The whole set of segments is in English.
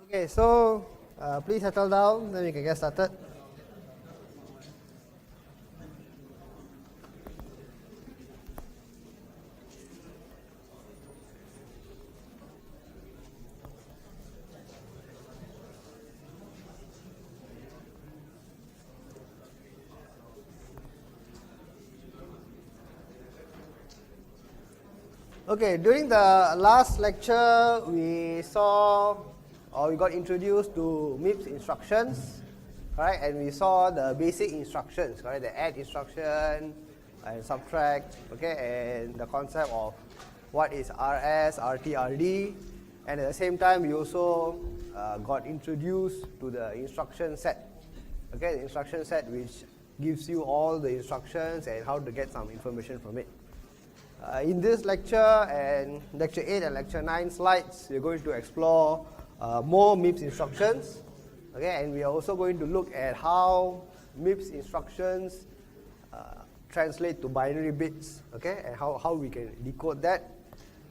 Okay, so please settle down, then we can get started. Okay, during the last lecture, we got introduced to MIPS instructions, right? And we saw the basic instructions, right? The add instruction and subtract, okay? And the concept of what is RS, RT, RD. And at the same time, we also got introduced to the instruction set, okay? The instruction set which gives you all the instructions and how to get some information from it. In this lecture and lecture 8 and lecture 9 slides, we're going to explore more MIPS instructions, okay? And we are also going to look at how MIPS instructions translate to binary bits, okay? And how we can decode that.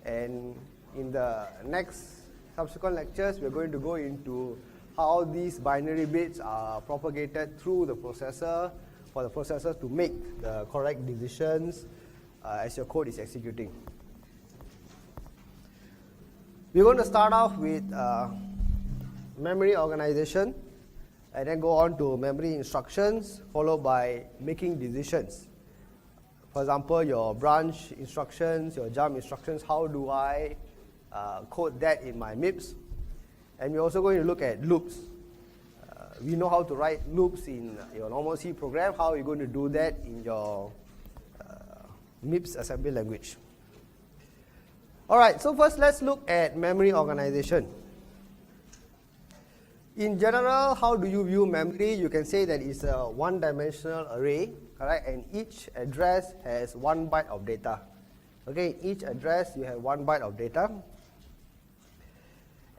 And in the next subsequent lectures, we're going to go into how these binary bits are propagated through the processor for the processor to make the correct decisions as your code is executing. We're going to start off with memory organization and then go on to memory instructions followed by making decisions. For example, your branch instructions, your jump instructions, how do I code that in my MIPS? And we're also going to look at loops. We know how to write loops in your normal C program. How are you going to do that in your MIPS assembly language? Alright, so first let's look at memory organization. In general, how do you view memory? You can say that it's a one-dimensional array, correct? And each address has 1 byte of data. Okay, each address you have 1 byte of data.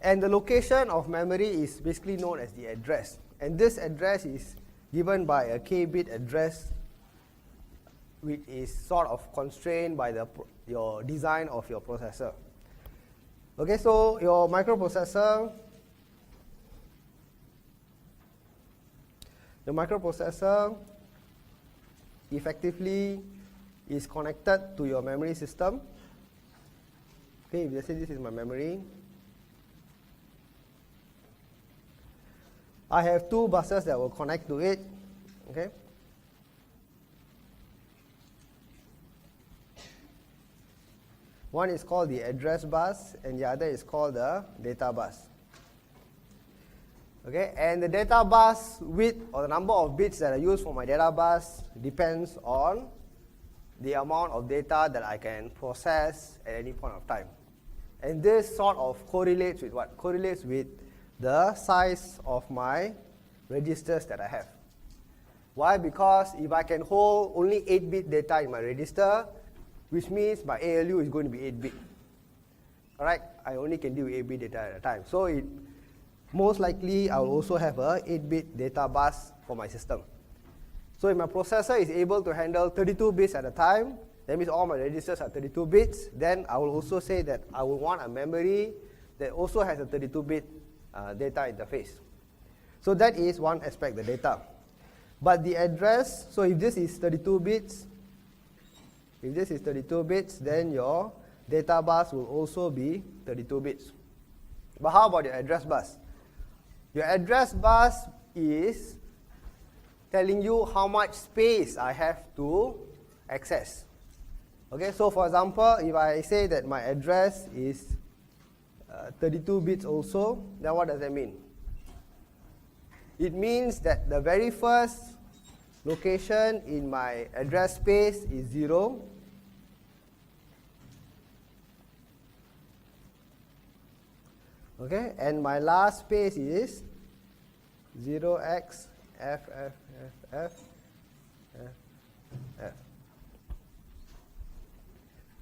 And the location of memory is basically known as the address. And this address is given by a k-bit address which is sort of constrained by your design of your processor. Okay, so your microprocessor effectively is connected to your memory system. Okay, let's say this is my memory. I have 2 buses that will connect to it. Okay. One is called the address bus and the other is called the data bus. Okay, and the data bus width or the number of bits that I use for my data bus depends on the amount of data that I can process at any point of time. And this sort of correlates with what? Correlates with the size of my registers that I have. Why? Because if I can hold only 8-bit data in my register, which means my ALU is going to be 8-bit. Alright, I only can deal with 8-bit data at a time. So most likely I will also have a 8-bit data bus for my system. So if my processor is able to handle 32 bits at a time, that means all my registers are 32 bits, then I will also say that I will want a memory that also has a 32-bit data interface. So that is one aspect, the data. But the address, so if this is 32 bits, then your data bus will also be 32 bits. But how about your address bus? Your address bus is telling you how much space I have to access. Okay, so for example, if I say that my address is 32 bits also, then what does that mean? It means that the very first location in my address space is 0. Okay, and my last space is 0x f.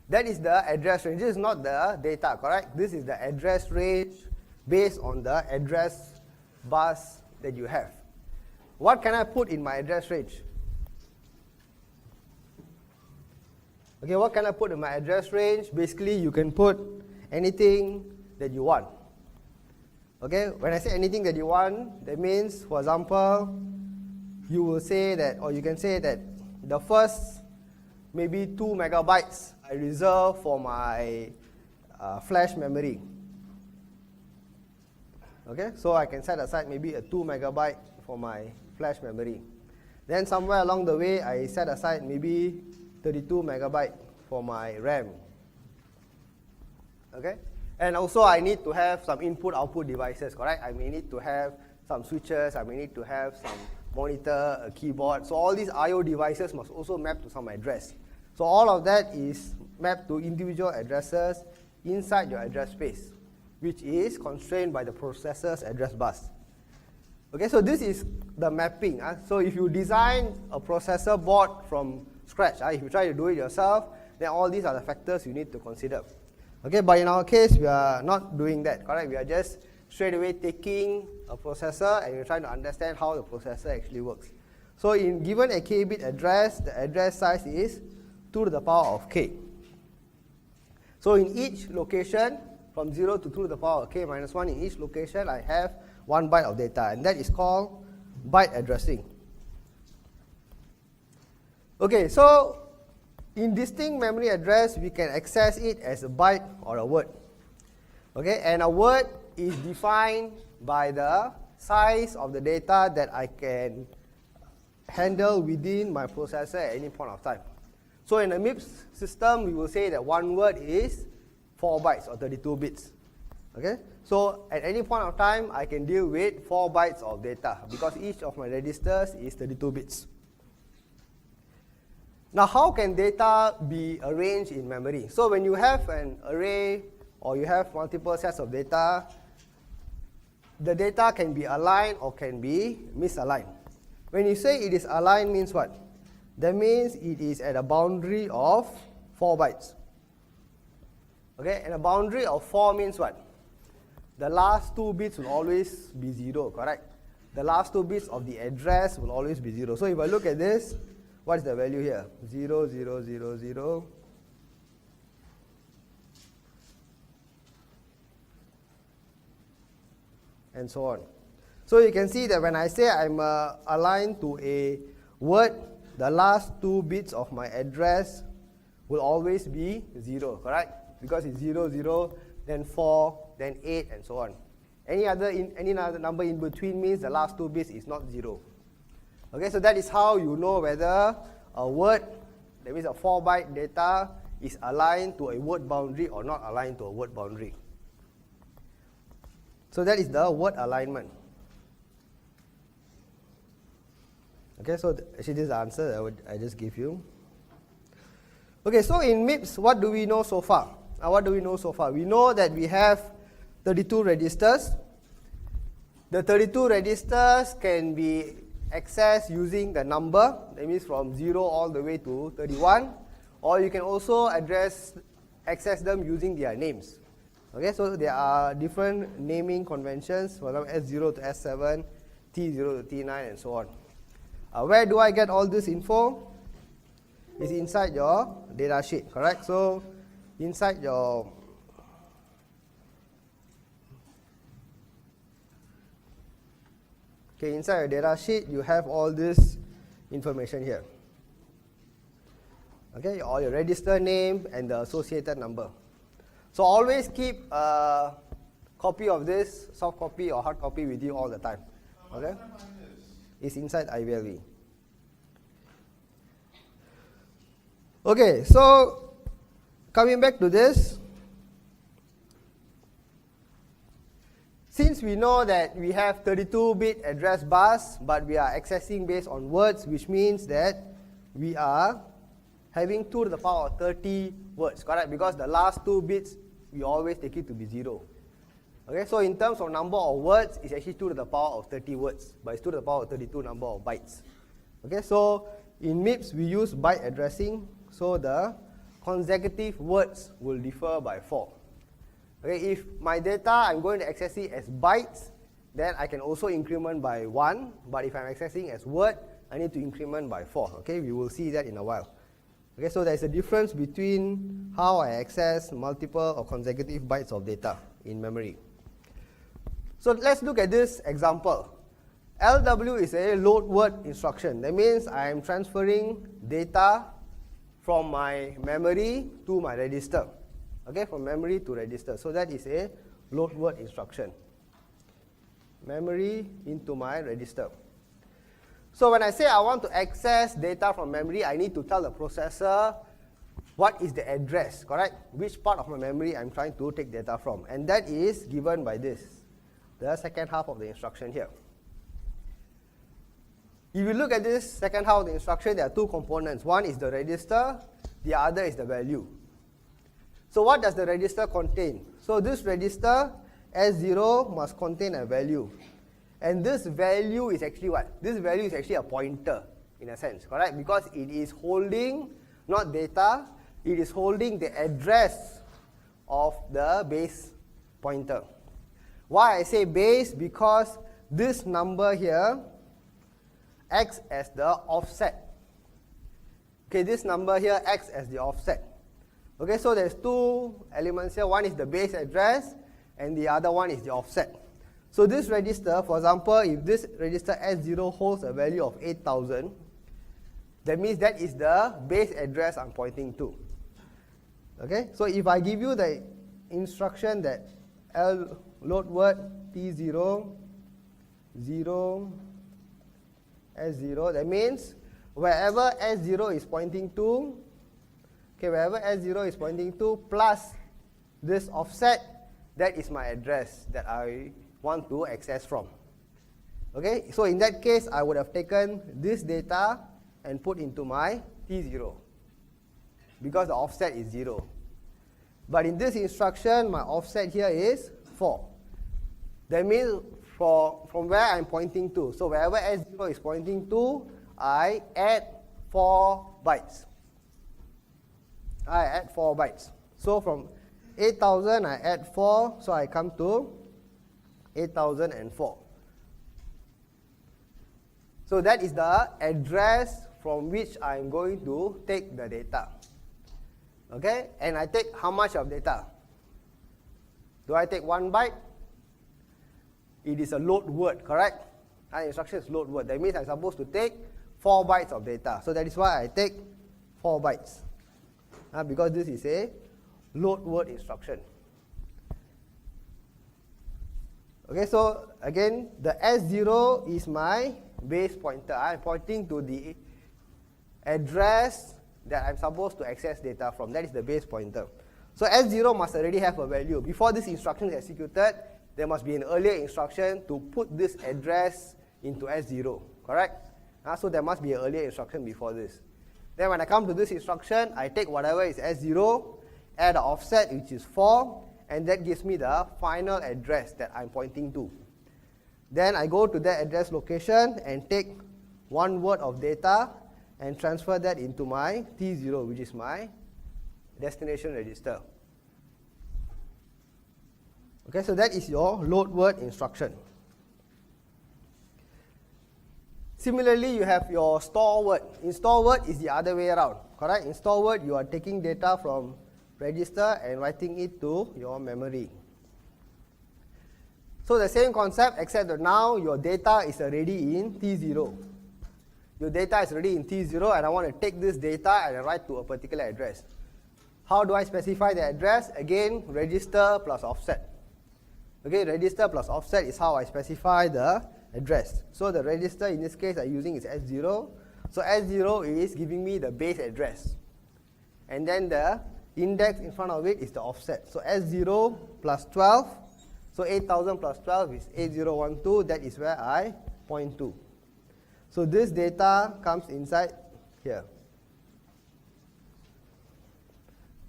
That is the address range. This is not the data, correct? This is the address range based on the address bus that you have. What can I put in my address range? Okay, what can I put in my address range? Basically, you can put anything that you want. Okay, when I say anything that you want, that means, for example, you will say that, or you can say that the first maybe 2 megabytes I reserve for my flash memory. Okay, so I can set aside maybe a 2 megabyte for my flash memory. Then somewhere along the way, I set aside maybe 32 megabyte for my RAM. Okay, and also I need to have some input-output devices, correct? I may need to have some switches, I may need to have some monitor, a keyboard. So all these I/O devices must also map to some address. So all of that is mapped to individual addresses inside your address space, which is constrained by the processor's address bus. Okay, so this is the mapping. So if you design a processor board from scratch, if you try to do it yourself, then all these are the factors you need to consider. Okay, but in our case, we are not doing that, correct? We are just straight away taking a processor and we're trying to understand how the processor actually works. So in given a k-bit address, the address size is 2 to the power of k. So in each location, from 0 to 2 to the power of k minus 1, in each location I have 1 byte of data, and that is called byte addressing. Okay, so in distinct memory address, we can access it as a byte or a word. Okay, and a word is defined by the size of the data that I can handle within my processor at any point of time. So in a MIPS system, we will say that one word is 4 bytes or 32 bits. Okay, so at any point of time, I can deal with 4 bytes of data because each of my registers is 32 bits. Now, how can data be arranged in memory? So when you have an array or you have multiple sets of data, the data can be aligned or can be misaligned. When you say it is aligned means what? That means it is at a boundary of 4 bytes. Okay, and a boundary of 4 means what? The last 2 bits will always be 0, correct? The last 2 bits of the address will always be 0. So if I look at this, what is the value here? 0, 0, 0, 0. And so on. So you can see that when I say I'm aligned to a word, the last 2 bits of my address will always be 0, correct? Because it's 0, 0, then 4, then 8, and so on. Any other number in between means the last 2 bits is not 0. Okay, so that is how you know whether a word, that means a 4-byte data, is aligned to a word boundary or not aligned to a word boundary. So that is the word alignment. Okay, so actually this is the answer I just gave you. Okay, so in MIPS, what do we know so far? What do we know so far? We know that we have 32 registers. The 32 registers can be accessed using the number, that means from 0 all the way to 31, or you can also access them using their names. Okay, so there are different naming conventions, for example S0 to S7, T0 to T9, and so on. Where do I get all this info? It's inside your data sheet, correct? So inside your inside your data sheet, you have all this information here. Okay, all your register name and the associated number. So always keep a copy of this, soft copy or hard copy with you all the time. Okay? It's inside IVLE. Okay, so coming back to this, since we know that we have 32-bit address bus, but we are accessing based on words, which means that we are having 2 to the power of 30 words, correct? Because the last 2 bits, we always take it to be 0. Okay, so in terms of number of words, it's actually 2 to the power of 30 words, but it's 2 to the power of 32 number of bytes. Okay, so in MIPS, we use byte addressing, so the consecutive words will differ by 4. Okay, if my data, I'm going to access it as bytes, then I can also increment by 1, but if I'm accessing as word, I need to increment by 4. Okay, we will see that in a while. Okay, so there's a difference between how I access multiple or consecutive bytes of data in memory. So let's look at this example. LW is a load word instruction. That means I am transferring data from my memory to my register. Okay, from memory to register. So that is a load word instruction. Memory into my register. So when I say I want to access data from memory, I need to tell the processor what is the address, correct? Which part of my memory I'm trying to take data from. And that is given by this, the second half of the instruction here. If you look at this second half of the instruction, there are two components. One is the register, the other is the value. So what does the register contain? So this register, S0, must contain a value. And this value is actually what? This value is actually a pointer, in a sense, correct? Because it is holding, not data, it is holding the address of the base pointer. Why I say base? Because this number here acts as the offset. Okay, this number here acts as the offset. Okay, so there's two elements here. One is the base address and the other one is the offset. So this register, for example, if this register S0 holds a value of 8000, that means that is the base address I'm pointing to. Okay, so if I give you the instruction that L load word T0, 0, S0, that means wherever S0 is pointing to, okay, wherever S0 is pointing to plus this offset, that is my address that I want to access from. Okay, so in that case, I would have taken this data and put into my T0 because the offset is 0. But in this instruction, my offset here is 4. That means from where I'm pointing to. So wherever S0 is pointing to, I add 4 bytes. I add 4 bytes. So from 8000, I add 4, so I come to 8004. So that is the address from which I'm going to take the data. Okay, and I take how much of data? Do I take 1 byte? It is a load word, correct? The instruction is load word. That means I'm supposed to take 4 bytes of data. So that is why I take 4 bytes. Because this is a load word instruction. Okay, so again, the S0 is my base pointer. I'm pointing to the address that I'm supposed to access data from. That is the base pointer. So S0 must already have a value. Before this instruction is executed, there must be an earlier instruction to put this address into S0, correct? So there must be an earlier instruction before this. Then when I come to this instruction, I take whatever is S0, add an offset which is 4, and that gives me the final address that I'm pointing to. Then I go to that address location and take 1 word of data and transfer that into my T0, which is my destination register. Okay, so that is your load word instruction. Similarly, you have your store word. In store word is the other way around, correct? In store word, you are taking data from register and writing it to your memory. So the same concept, except that now your data is already in T0. Your data is already in T0 and I want to take this data and write to a particular address. How do I specify the address? Again, register plus offset. Okay, register plus offset is how I specify the address. So the register in this case I'm using is S0. So S0 is giving me the base address. And then the index in front of it is the offset. So S0 plus 12. So 8000 plus 12 is 8012. That is where I point to. So this data comes inside here.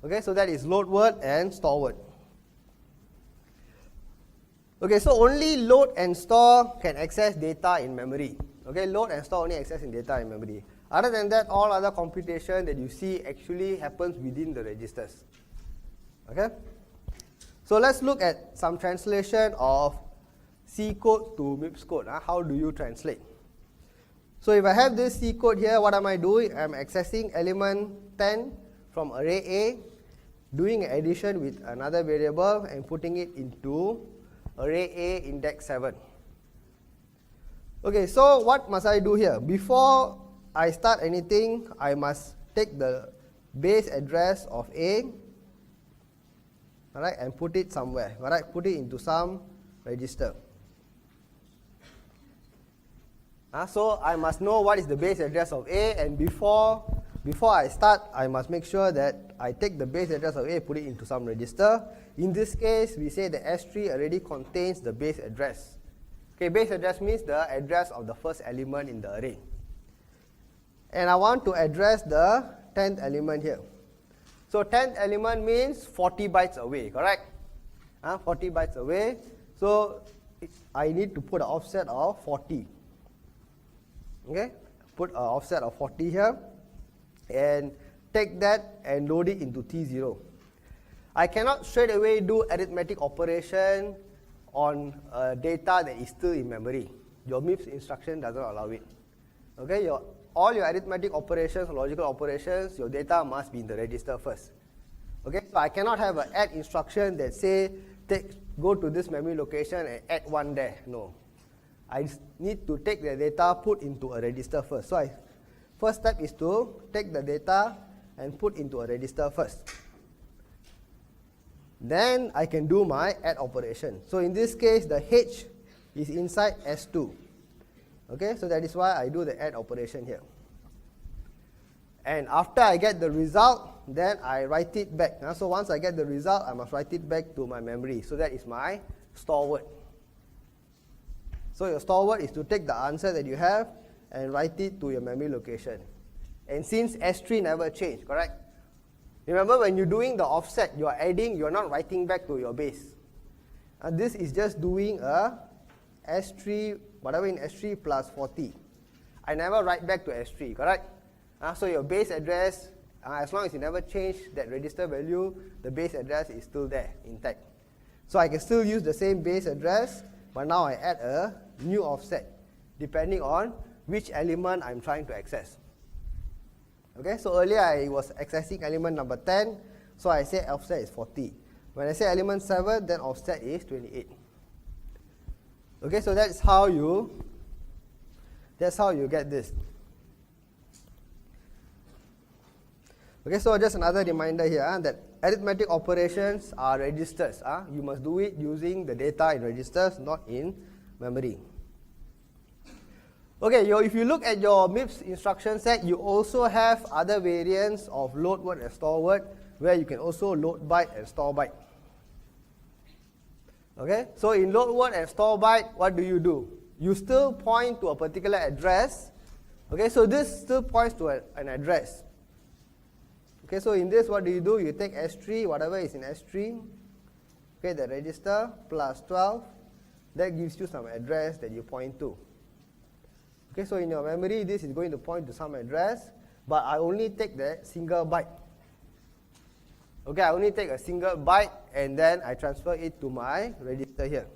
Okay, so that is load word and store word. Okay, so only load and store can access data in memory. Okay, load and store only access in data in memory. Other than that, all other computation that you see actually happens within the registers. Okay, so let's look at some translation of C code to MIPS code. How do you translate? So if I have this C code here, what am I doing? I'm accessing element 10 from array A, doing addition with another variable and putting it into array A index 7. Okay, so what must I do here? Before I start anything, I must take the base address of A, alright, and put it somewhere, alright, put it into some register. So I must know what is the base address of A, and before I start, I must make sure that I take the base address of A, put it into some register. In this case, we say the S3 already contains the base address. Okay, base address means the address of the first element in the array. And I want to address the 10th element here. So 10th element means 40 bytes away, correct? 40 bytes away. So I need to put an offset of 40. Okay, put an offset of 40 here and take that and load it into T0. I cannot straight away do arithmetic operation on data that is still in memory. Your MIPS instruction doesn't allow it. Okay, all your arithmetic operations, logical operations, your data must be in the register first. Okay, so I cannot have an add instruction that say go to this memory location and add 1 there. No. I need to take the data, put into a register first. So first step is to take the data and put into a register first. Then I can do my add operation. So in this case, the H is inside S2. Okay, so that is why I do the add operation here. And after I get the result, then I write it back. So once I get the result, I must write it back to my memory. So that is my store word. So your store word is to take the answer that you have and write it to your memory location. And since S3 never changed, correct? Remember, when you're doing the offset, you're adding, you're not writing back to your base. And this is just doing a S3, whatever in S3 plus 40. I never write back to S3, correct? So your base address, as long as you never change that register value, the base address is still there, intact. So I can still use the same base address, but now I add a new offset, depending on which element I'm trying to access. Okay, so earlier I was accessing element number 10, so I say offset is 40. When I say element 7, then offset is 28. Okay, so that's how you get this. Okay, so just another reminder here that arithmetic operations are registers. You must do it using the data in registers, not in memory. Okay, if you look at your MIPS instruction set, you also have other variants of load word and store word, where you can also load byte and store byte. Okay, so in load word and store byte, what do? You still point to a particular address. Okay, so this still points to an address. Okay, so in this, what do? You take S3, whatever is in S3, okay, the register plus 12, that gives you some address that you point to. Okay, so in your memory, this is going to point to some address, but I only take the single byte. Okay, I only take a single byte and then I transfer it to my register here.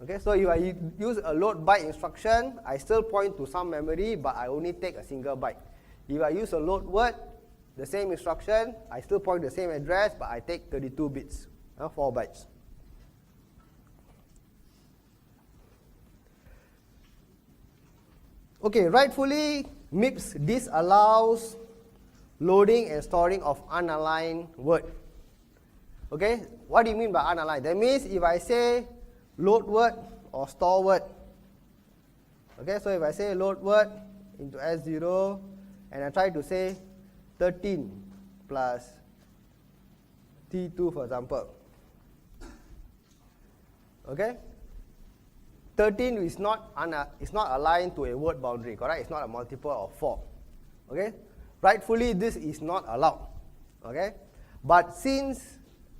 Okay, so if I use a load byte instruction, I still point to some memory, but I only take a single byte. If I use a load word, the same instruction, I still point the same address, but I take 32 bits, 4 bytes. Okay, rightfully, MIPS disallows loading and storing of unaligned word. Okay, what do you mean by unaligned? That means if I say load word or store word, okay, so if I say load word into S0 and I try to say 13 plus T2, for example, okay, 13 is not aligned to a word boundary, correct? It's not a multiple of 4. Okay, rightfully this is not allowed. Okay, but since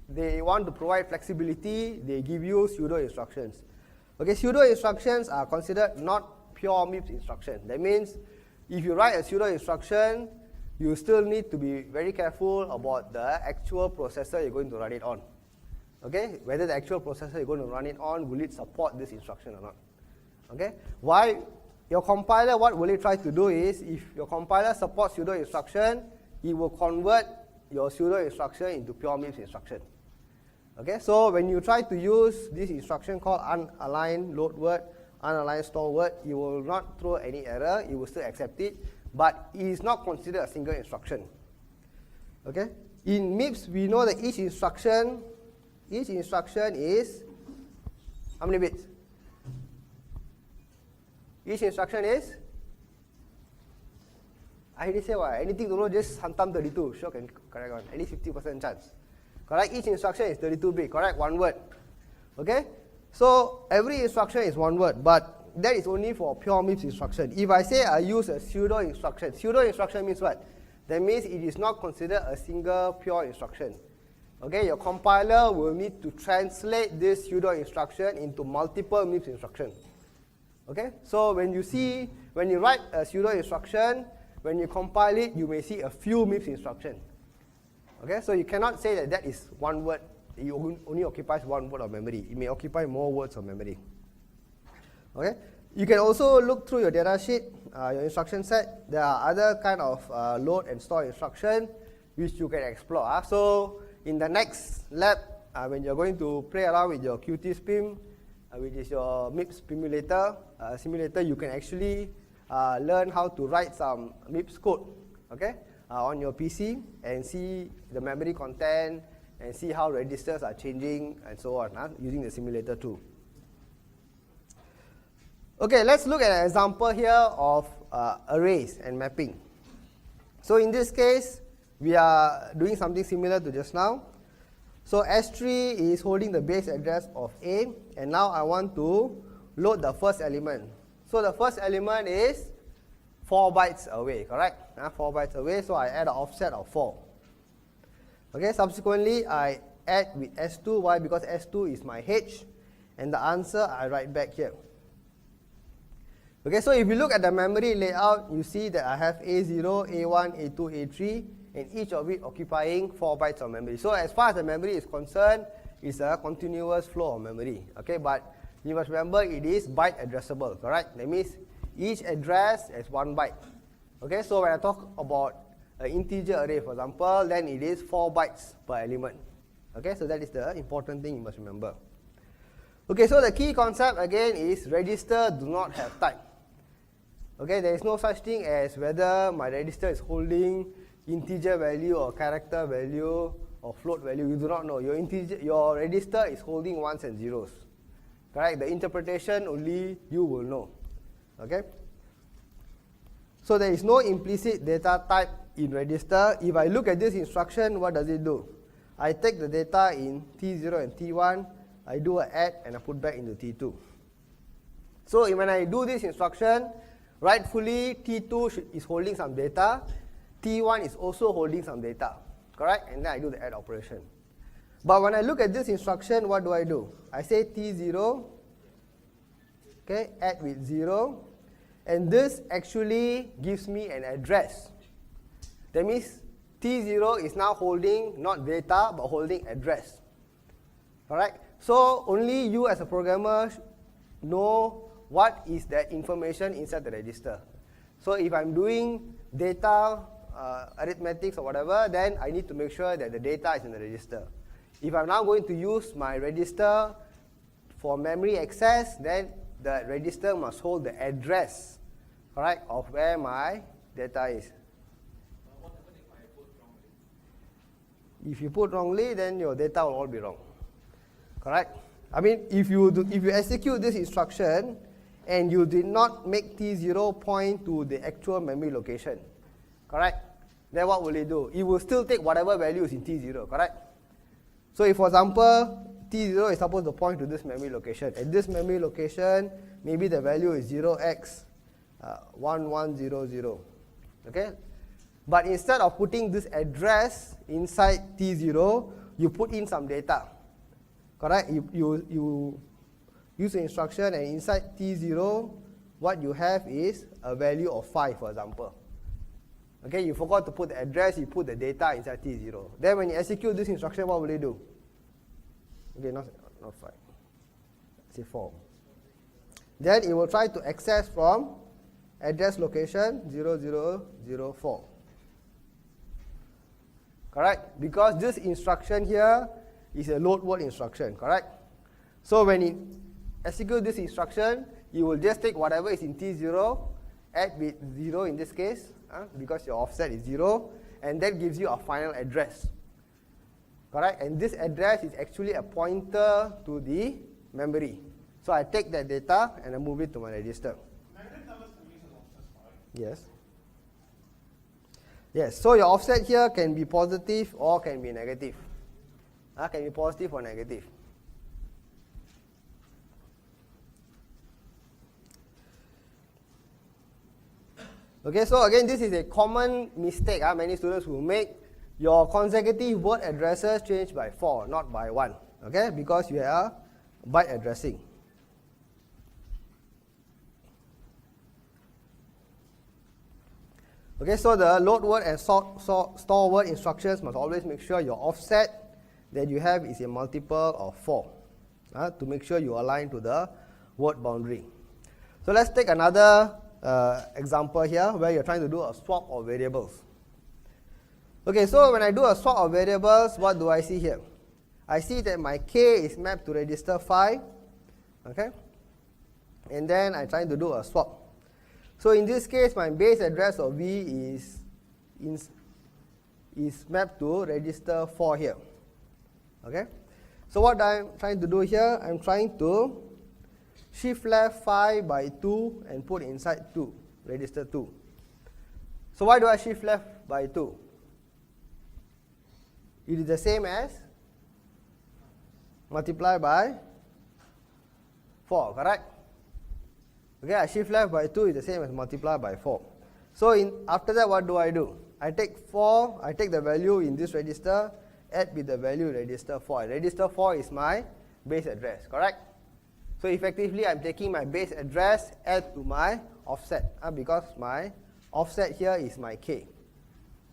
they want to provide flexibility, they give you pseudo instructions. Okay, pseudo instructions are considered not pure MIPS instruction. That means if you write a pseudo instruction, you still need to be very careful about the actual processor you're going to run it on. Okay, whether the actual processor you're going to run it on, will it support this instruction or not? Okay, why your compiler, what will it try to do is, if your compiler supports pseudo instruction, it will convert your pseudo instruction into pure MIPS instruction. Okay, so when you try to use this instruction called unaligned load word, unaligned store word, you will not throw any error, you will still accept it, but it is not considered a single instruction. Okay, in MIPS we know that each instruction is how many bits? Each instruction is, I already say what, anything to know, just hantam 32, sure can correct one, at least 50% chance. Correct, each instruction is 32 bit, correct, one word. Okay, so every instruction is one word, but that is only for pure MIPS instruction. If I say I use a pseudo instruction means what? That means it is not considered a single pure instruction. Okay, your compiler will need to translate this pseudo instruction into multiple MIPS instructions. Okay, so when you write a pseudo instruction, when you compile it, you may see a few MIPS instructions. Okay, so you cannot say that that is one word, it only occupies one word of memory. It may occupy more words of memory. Okay, you can also look through your data sheet, your instruction set. There are other kind of load and store instruction which you can explore. So in the next lab, when you're going to play around with your Qt Spim, which is your MIPS simulator, you can actually learn how to write some MIPS code, okay, on your PC and see the memory content and see how registers are changing and so on using the simulator tool. Okay, let's look at an example here of arrays and mapping. So in this case, we are doing something similar to just now. So S3 is holding the base address of A, and now I want to load the first element. So the first element is 4 bytes away, correct? 4 bytes away, so I add an offset of 4. Okay, subsequently I add with S2. Why? Because S2 is my H, and the answer I write back here. Okay, so if you look at the memory layout, you see that I have A0, A1, A2, A3, and each of it occupying 4 bytes of memory. So as far as the memory is concerned, it's a continuous flow of memory. Okay, but you must remember it is byte addressable, correct? That means each address is 1 byte. Okay, so when I talk about an integer array, for example, then it is 4 bytes per element. Okay, so that is the important thing you must remember. Okay, so the key concept again is register do not have type. Okay, there is no such thing as whether my register is holding integer value or character value or float value. You do not know. Your register is holding ones and zeros. Correct? The interpretation only you will know. Okay? So there is no implicit data type in register. If I look at this instruction, what does it do? I take the data in T0 and T1, I do an add and I put back into T2. So when I do this instruction, rightfully T2 is holding some data, T1 is also holding some data, correct? And then I do the add operation. But when I look at this instruction, what do? I say T0, okay, add with 0, and this actually gives me an address. That means T0 is now holding not data, but holding address. Alright? So only you as a programmer know what is that information inside the register. So if I'm doing data arithmetics or whatever, then I need to make sure that the data is in the register. If I'm now going to use my register for memory access, then the register must hold the address, correct, of where my data is. What happens if I put wrongly? If you put wrongly, then your data will all be wrong. Correct? I mean, if you execute this instruction and you did not make T0 point to the actual memory location, correct? Then what will it do? It will still take whatever value is in T0, correct? So if, for example, T0 is supposed to point to this memory location. At this memory location, maybe the value is 0x1100. Okay? But instead of putting this address inside T0, you put in some data. Correct? You use the instruction, and inside T0, what you have is a value of 5, for example. Okay, you forgot to put the address, you put the data inside T0. Then when you execute this instruction, what will it do? Okay, not 5. Say 4. Then it will try to access from address location 0004. Correct? Because this instruction here is a load word instruction, correct? So when it executes this instruction, you will just take whatever is in T0, add with 0 in this case, because your offset is 0, and that gives you a final address, correct? And this address is actually a pointer to the memory. So I take that data and I move it to my register. Yes. Yes, so your offset here can be positive or can be negative. Can be positive or negative. Okay, so again, this is a common mistake many students will make. Your consecutive word addresses change by 4, not by 1. Okay, because you are byte addressing. Okay, so the load word and store word instructions must always make sure your offset that you have is a multiple of 4 to make sure you align to the word boundary. So let's take another example here where you're trying to do a swap of variables. Okay, so when I do a swap of variables, what do I see here? I see that my k is mapped to register 5, okay, and then I'm trying to do a swap. So in this case, my base address of V is mapped to register 4 here. Okay. So what I'm trying to do here, I'm trying to shift left 5 by 2 and put inside 2, register 2. So why do I shift left by 2? It is the same as multiply by 4, correct? Okay, I shift left by 2 is the same as multiply by 4. So after that, what do? I take 4, I take the value in this register, add with the value register 4. Register 4 is my base address, correct? So effectively, I'm taking my base address, add to my offset, because my offset here is my k.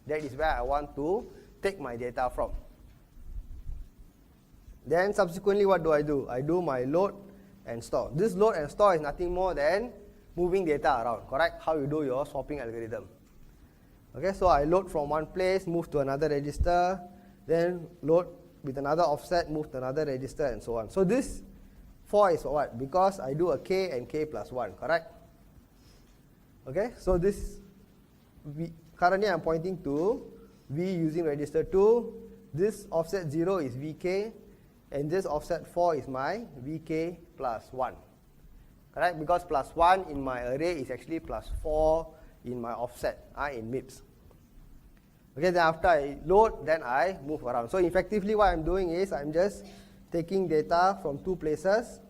That is where I want to take my data from. Then subsequently, what do? I do my load and store. This load and store is nothing more than moving data around, correct? How you do your swapping algorithm. Okay, so I load from one place, move to another register, then load with another offset, move to another register, and so on. So this 4 is for what? Because I do a k and k plus 1, correct? Okay, so this currently I'm pointing to V using register 2. This offset 0 is Vk, and this offset 4 is my Vk plus 1. Correct? Because plus 1 in my array is actually plus 4 in my offset in MIPS. Okay, then after I load, then I move around. So effectively what I'm doing is I'm just taking data from 2 places.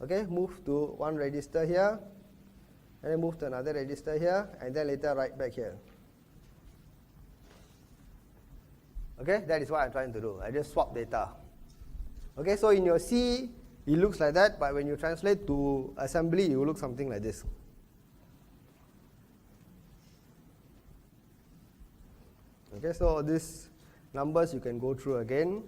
Okay, move to one register here, and then move to another register here, and then later write back here. Okay, that is what I'm trying to do. I just swap data. Okay, so in your C, it looks like that, but when you translate to assembly, it will look something like this. Okay, so these numbers you can go through again.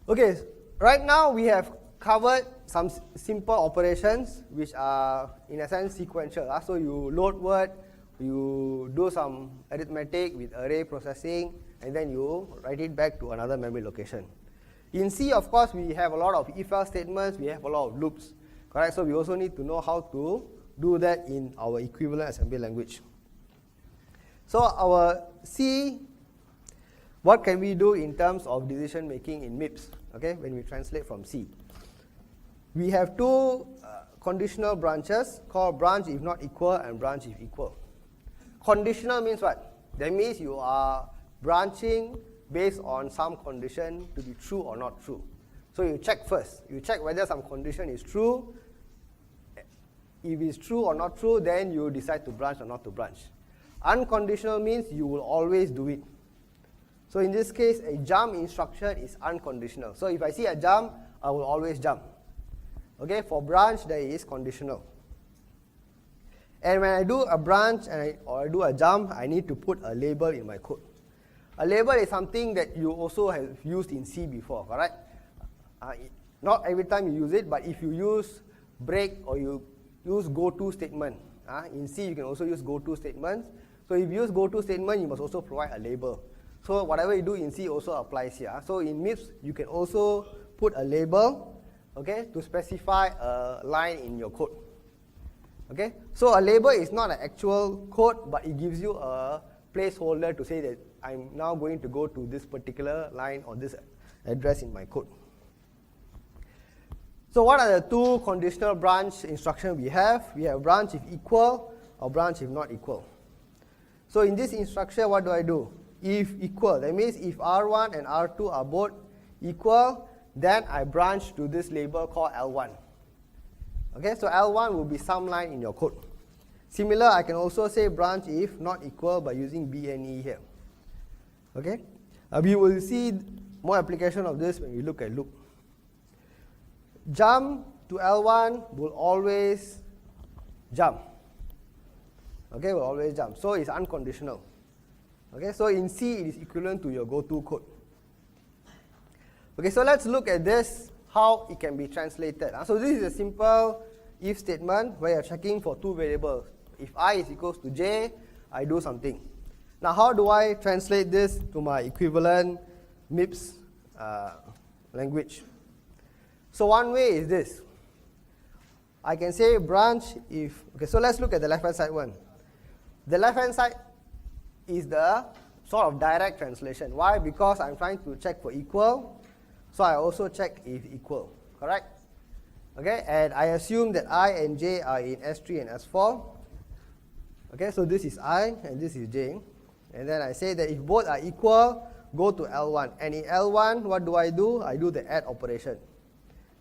Okay, right now we have covered some simple operations which are in a sense sequential. So you load word, you do some arithmetic with array processing, and then you write it back to another memory location. In C, of course, we have a lot of if-else statements, we have a lot of loops, correct? So we also need to know how to do that in our equivalent assembly language. So our C, what can we do in terms of decision making in MIPS, okay, when we translate from C? We have 2 conditional branches called branch if not equal and branch if equal. Conditional means what? That means you are branching based on some condition to be true or not true. So you check first. You check whether some condition is true. If it's true or not true, then you decide to branch or not to branch. Unconditional means you will always do it. So in this case, a jump instruction is unconditional. So if I see a jump, I will always jump. Okay, for branch, there is conditional. And when I do a branch or I do a jump, I need to put a label in my code. A label is something that you also have used in C before, correct? Not every time you use it, but if you use break or you use go-to statement, in C you can also use go-to statements. So if you use go-to statement, you must also provide a label. So whatever you do in C also applies here. So in MIPS, you can also put a label, okay, to specify a line in your code. Okay, so a label is not an actual code, but it gives you a placeholder to say that I'm now going to go to this particular line or this address in my code. So what are the two conditional branch instructions we have? We have branch if equal or branch if not equal. So in this instruction, what do? If equal, that means if R1 and R2 are both equal, then I branch to this label called L1. Okay, so L1 will be some line in your code. Similar, I can also say branch if not equal by using B and E here. Okay, we will see more application of this when we look at loop. Jump to L1 will always jump. Okay, will always jump. So it's unconditional. Okay, so in C it is equivalent to your go-to code. Okay, so let's look at this, how it can be translated. So this is a simple if statement where you're checking for two variables. If I is equals to j, I do something. Now how do I translate this to my equivalent MIPS language? So one way is this. I can say branch if, okay, so let's look at the left hand side one. The left hand side is the sort of direct translation. Why? Because I'm trying to check for equal, so I also check if equal, correct? Okay, and I assume that I and j are in S3 and S4. Okay, so this is I and this is j. And then I say that if both are equal, go to L1. And in L1, what do? I do the add operation.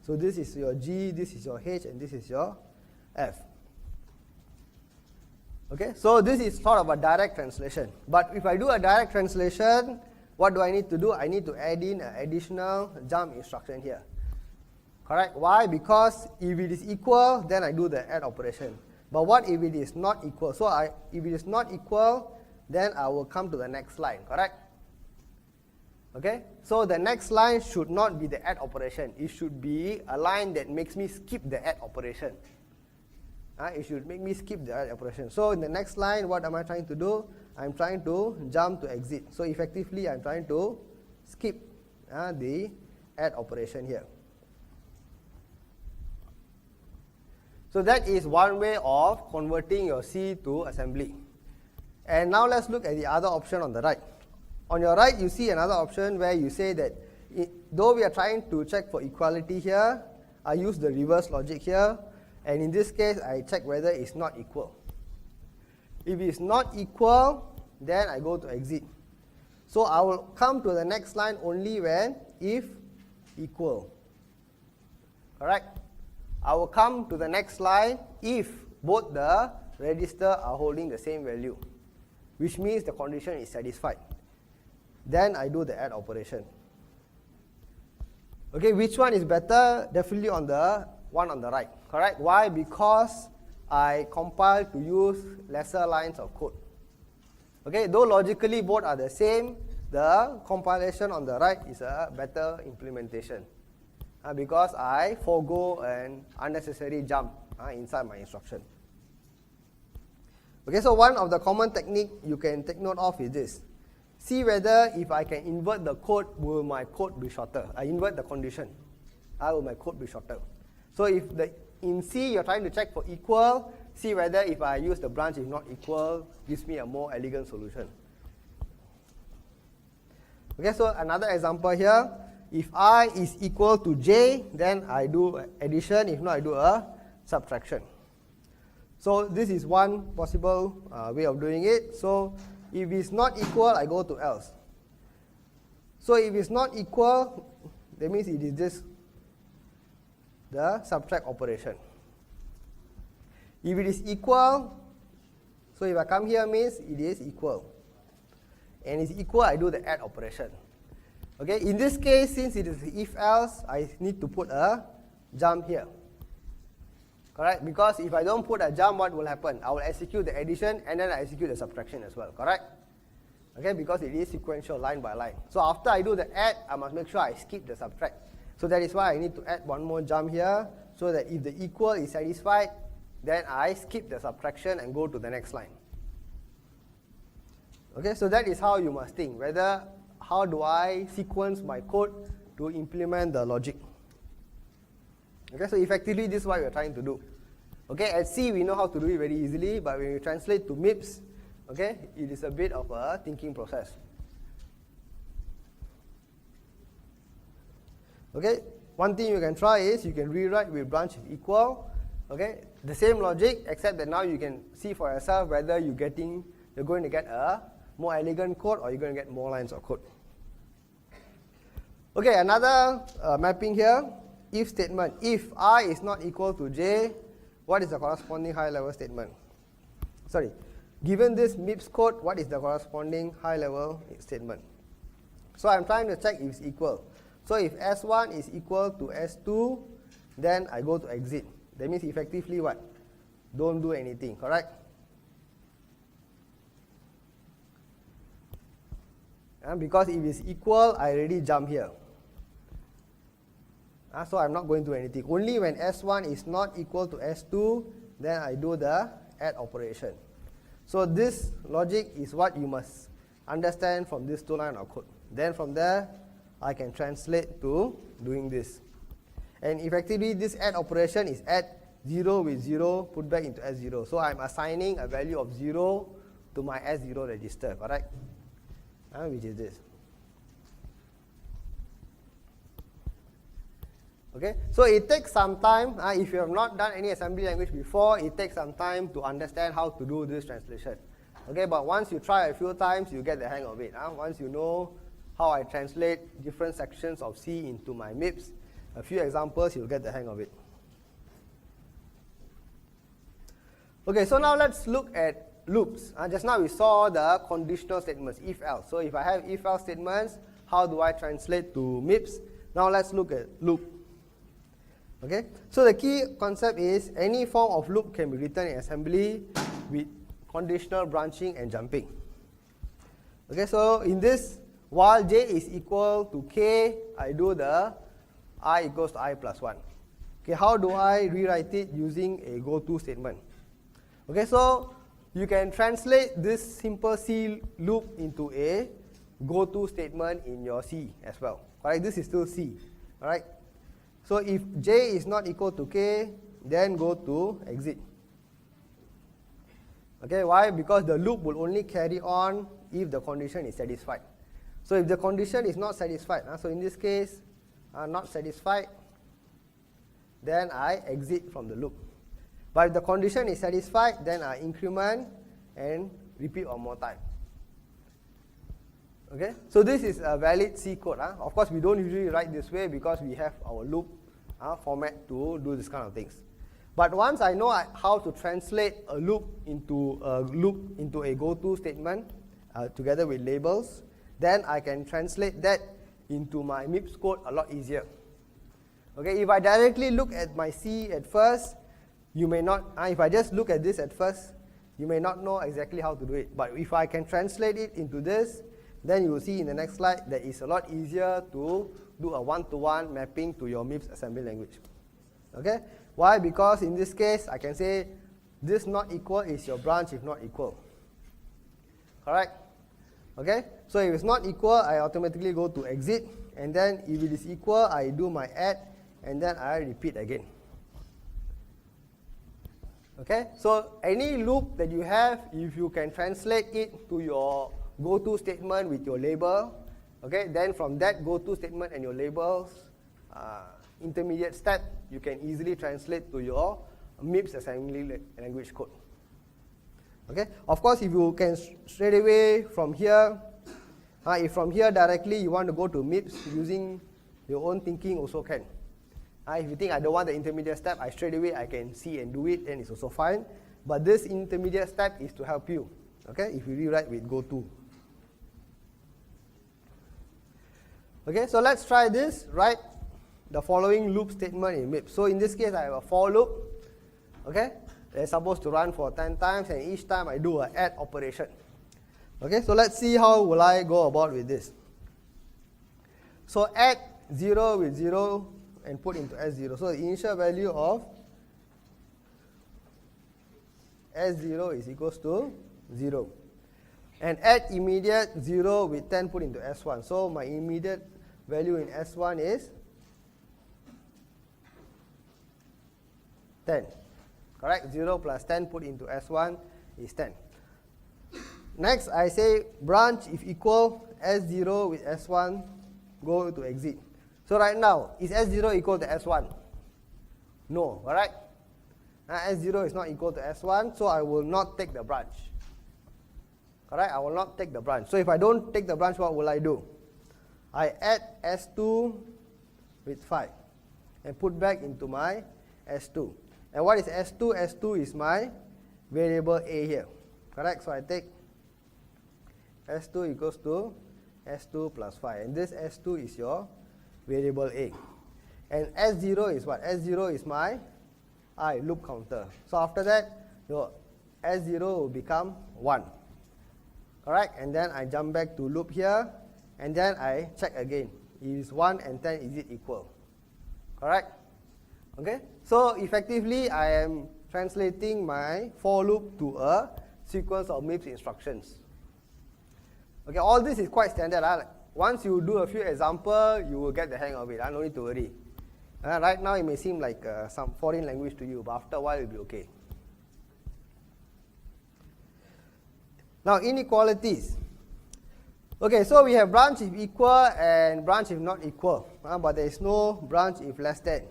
So this is your G, this is your H, and this is your F. Okay, so this is sort of a direct translation. But if I do a direct translation, what do I need to do? I need to add in an additional jump instruction here. Correct? Why? Because if it is equal, then I do the add operation. But what if it is not equal? So if it is not equal, then I will come to the next line, correct? Okay, so the next line should not be the add operation. It should be a line that makes me skip the add operation. It should make me skip the add operation. So in the next line, what am I trying to do? I'm trying to jump to exit. So effectively, I'm trying to skip the add operation here. So that is one way of converting your C to assembly. And now let's look at the other option on the right. On your right, you see another option where you say that though we are trying to check for equality here, I use the reverse logic here. And in this case, I check whether it's not equal. If it's not equal, then I go to exit. So I will come to the next line only when if equal. Correct? I will come to the next line if both the register are holding the same value, which means the condition is satisfied. Then I do the add operation. Okay, which one is better? Definitely on the one on the right, correct? Why? Because I compile to use lesser lines of code. Okay, though logically both are the same, the compilation on the right is a better implementation because I forego an unnecessary jump inside my instruction. Okay, so one of the common technique you can take note of is this. See whether if I can invert the code, will my code be shorter? I invert the condition, will my code be shorter? So if in C you're trying to check for equal, see whether if I use the branch if not equal, gives me a more elegant solution. Okay, so another example here. If I is equal to j, then I do addition. If not, I do a subtraction. So this is one possible way of doing it. So if it's not equal, I go to else. So if it's not equal, that means it is just the subtract operation. If it is equal, so if I come here means it is equal. And it's equal, I do the add operation. Okay, in this case, since it is if else, I need to put a jump here. Correct? Because if I don't put a jump, what will happen? I will execute the addition and then I execute the subtraction as well. Correct? Okay, because it is sequential line by line. So after I do the add, I must make sure I skip the subtract. So that is why I need to add one more jump here, so that if the equal is satisfied, then I skip the subtraction and go to the next line. Okay, so that is how you must think, whether how do I sequence my code to implement the logic. Okay, so effectively this is what we are trying to do. Okay, at C we know how to do it very easily, but when we translate to MIPS, okay, it is a bit of a thinking process. Okay, one thing you can try is you can rewrite with branch is equal. Okay, the same logic, except that now you can see for yourself whether you're going to get a more elegant code or you're going to get more lines of code. Okay, another mapping here, if statement. If I is not equal to j, what is the corresponding high level statement? Sorry, given this MIPS code, what is the corresponding high level statement? So I'm trying to check if it's equal. So if S1 is equal to S2, then I go to exit. That means effectively what? Don't do anything, correct? And because if it's equal, I already jump here. So I'm not going to do anything. Only when S1 is not equal to S2, then I do the add operation. So this logic is what you must understand from this two line of code. Then from there, I can translate to doing this. And effectively, this add operation is add 0 with 0, put back into S0. So I'm assigning a value of 0 to my S0 register, correct? Which is this. Okay, so it takes some time. If you have not done any assembly language before, it takes some time to understand how to do this translation. Okay, but once you try a few times, you get the hang of it. Once you know how I translate different sections of C into my MIPS, a few examples, you'll get the hang of it. Okay, so now let's look at loops. Just now we saw the conditional statements, if-else. So if I have if-else statements, how do I translate to MIPS? Now let's look at loop. Okay, so the key concept is any form of loop can be written in assembly with conditional branching and jumping. Okay, so in this, while j is equal to k, I do the I equals to I plus 1. Okay, how do I rewrite it using a goto statement? Okay, so you can translate this simple C loop into a goto statement in your C as well. Alright, this is still C. Alright. So if j is not equal to k, then go to exit. Okay, why? Because the loop will only carry on if the condition is satisfied. So if the condition is not satisfied, so in this case, not satisfied, then I exit from the loop. But if the condition is satisfied, then I increment and repeat one more time. Okay, so this is a valid C code. Of course, we don't usually write this way because we have our loop format to do this kind of things. But once I know how to translate a loop into a goto statement together with labels, then I can translate that into my MIPS code a lot easier. Okay, if I directly look at my C at first, you may not, if I just look at this at first, you may not know exactly how to do it. But if I can translate it into this, then you will see in the next slide that it's a lot easier to do a one-to-one mapping to your MIPS assembly language. Okay, why? Because in this case, I can say this not equal is your branch if not equal. Correct? Okay, so if it's not equal, I automatically go to exit, and then if it is equal, I do my add, and then I repeat again. Okay, so any loop that you have, if you can translate it to your goto statement with your label, okay, then from that goto statement and your labels intermediate step, you can easily translate to your MIPS assembly language code. Okay, of course, if you can straight away from here, if from here directly you want to go to MIPS using your own thinking, also can. If you think I don't want the intermediate step, straight away I can see and do it, then it's also fine. But this intermediate step is to help you. Okay, if you rewrite with goto. Okay, so let's try this. Write the following loop statement in MIPS. So in this case, I have a for loop. Okay, it's supposed to run for 10 times, and each time I do an add operation. Okay, so let's see how will I go about with this. So add 0 with 0 and put into S0. So the initial value of S0 is equals to 0. and add immediate 0 with 10 put into S1. So my immediate value in S1 is 10. Correct? 0 plus 10 put into S1 is 10. Next, I say branch if equal S0 with S1 go to exit. So right now, is S0 equal to S1? No, alright? S0 is not equal to S1, so I will not take the branch. Alright, I will not take the branch. So if I don't take the branch, what will I do? I add S2 with 5 and put back into my S2. And what is S2? S2 is my variable A here. Correct? So I take S2 equals to S2 plus 5. And this S2 is your variable A. And S0 is what? S0 is my loop counter. So after that, your S0 will become 1. Correct? And then I jump back to loop here. And then I check again. Is 1 and 10, is it equal? Correct? Okay? So effectively, I am translating my for loop to a sequence of MIPS instructions. Okay, all this is quite standard. Once you do a few examples, you will get the hang of it. No need to worry. Right now, it may seem like some foreign language to you, but after a while, it will be okay. Now, inequalities. Okay, so we have branch if equal and branch if not equal, but there is no branch if less than.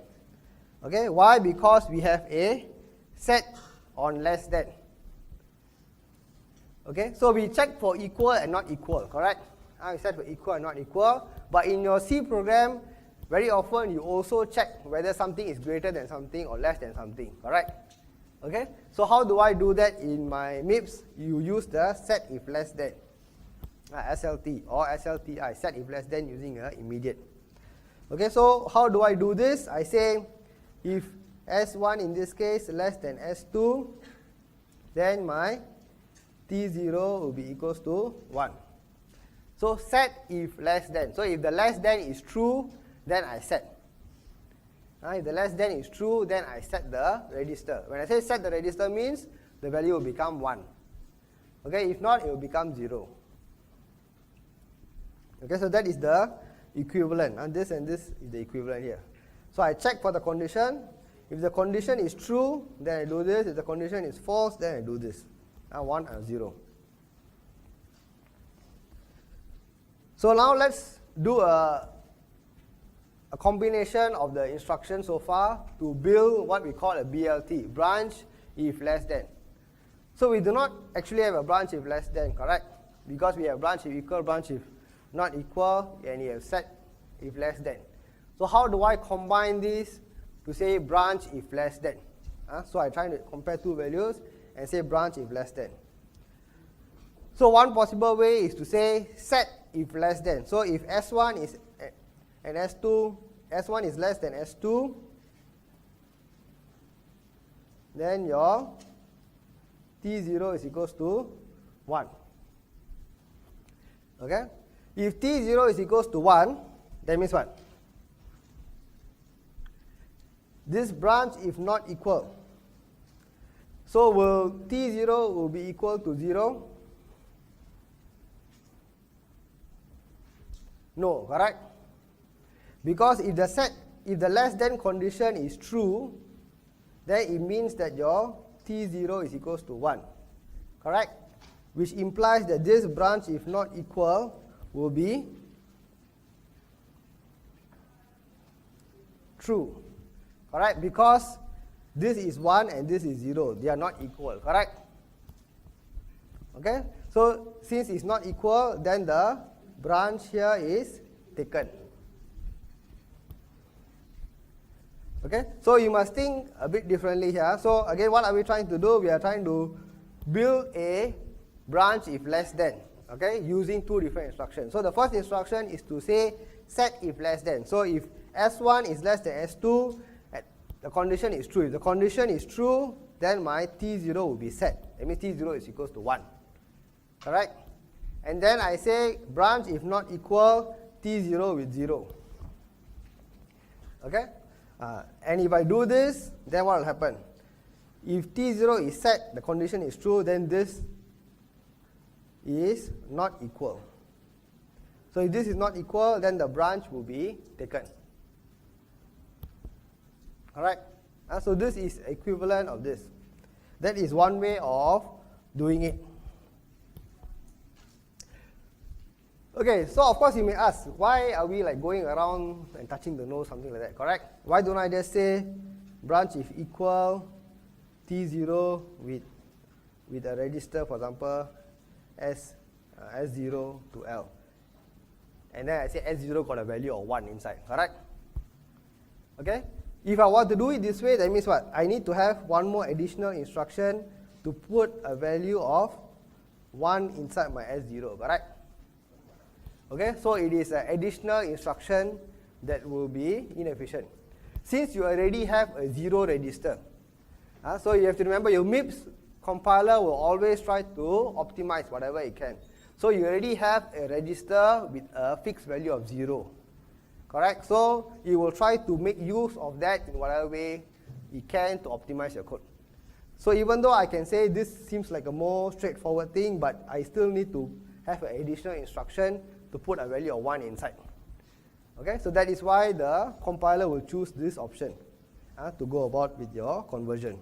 Okay, why? Because we have a set on less than. Okay, so we check for equal and not equal, correct? We set for equal and not equal, but in your C program, very often you also check whether something is greater than something or less than something, correct? Okay, so how do I do that in my MIPS? You use the set if less than, SLT or SLTI, set if less than using immediate. Okay, so how do I do this? I say if S1 in this case less than S2, then my T0 will be equals to 1. So set if less than. So if the less than is true, then I set. If the less than is true, then I set the register. When I say set the register means the value will become 1. Okay, if not, it will become 0. Okay, so that is the equivalent. And this is the equivalent here. So I check for the condition. If the condition is true, then I do this. If the condition is false, then I do this. 1 and 0. So now let's do a combination of the instructions so far to build what we call a BLT, branch if less than. So we do not actually have a branch if less than, correct? Because we have branch if equal, branch if not equal, and you have set if less than. So how do I combine these to say branch if less than? So I try to compare two values and say branch if less than. So one possible way is to say set if less than. So if S1 is and S2, S1 is less than S2, then your T0 is equals to 1. Okay? If T0 is equals to 1, that means what? This branch if not equal. So will T0 will be equal to 0? No, correct? Because if the less than condition is true, then it means that your T0 is equals to 1. Correct? Which implies that this branch if not equal will be true. Correct? Because this is 1 and this is 0. They are not equal. Correct? Okay? So since it's not equal, then the branch here is taken. Okay? So you must think a bit differently here. So again, what are we trying to do? We are trying to build a branch if less than. Okay? Using two different instructions. So the first instruction is to say set if less than. So if S1 is less than S2, the condition is true. If the condition is true, then my T0 will be set. That means T0 is equals to 1. Correct? And then I say branch if not equal, T0 with 0. Okay? And if I do this, then what will happen? If T0 is set, the condition is true, then this is not equal. So if this is not equal, then the branch will be taken. Alright, so this is equivalent of this. That is one way of doing it. Okay, so of course you may ask, why are we like going around and touching the nose, something like that, correct? Why don't I just say branch if equal T0 with a register, for example, S0 to L. And then I say S0 got a value of 1 inside, correct? Okay? If I want to do it this way, that means what? I need to have one more additional instruction to put a value of 1 inside my S0, correct? Okay, so it is an additional instruction that will be inefficient. Since you already have a 0 register, so you have to remember your MIPS compiler will always try to optimize whatever it can. So you already have a register with a fixed value of 0. Correct? So it will try to make use of that in whatever way it can to optimize your code. So even though I can say this seems like a more straightforward thing, but I still need to have an additional instruction to put a value of 1 inside. Okay, so that is why the compiler will choose this option to go about with your conversion.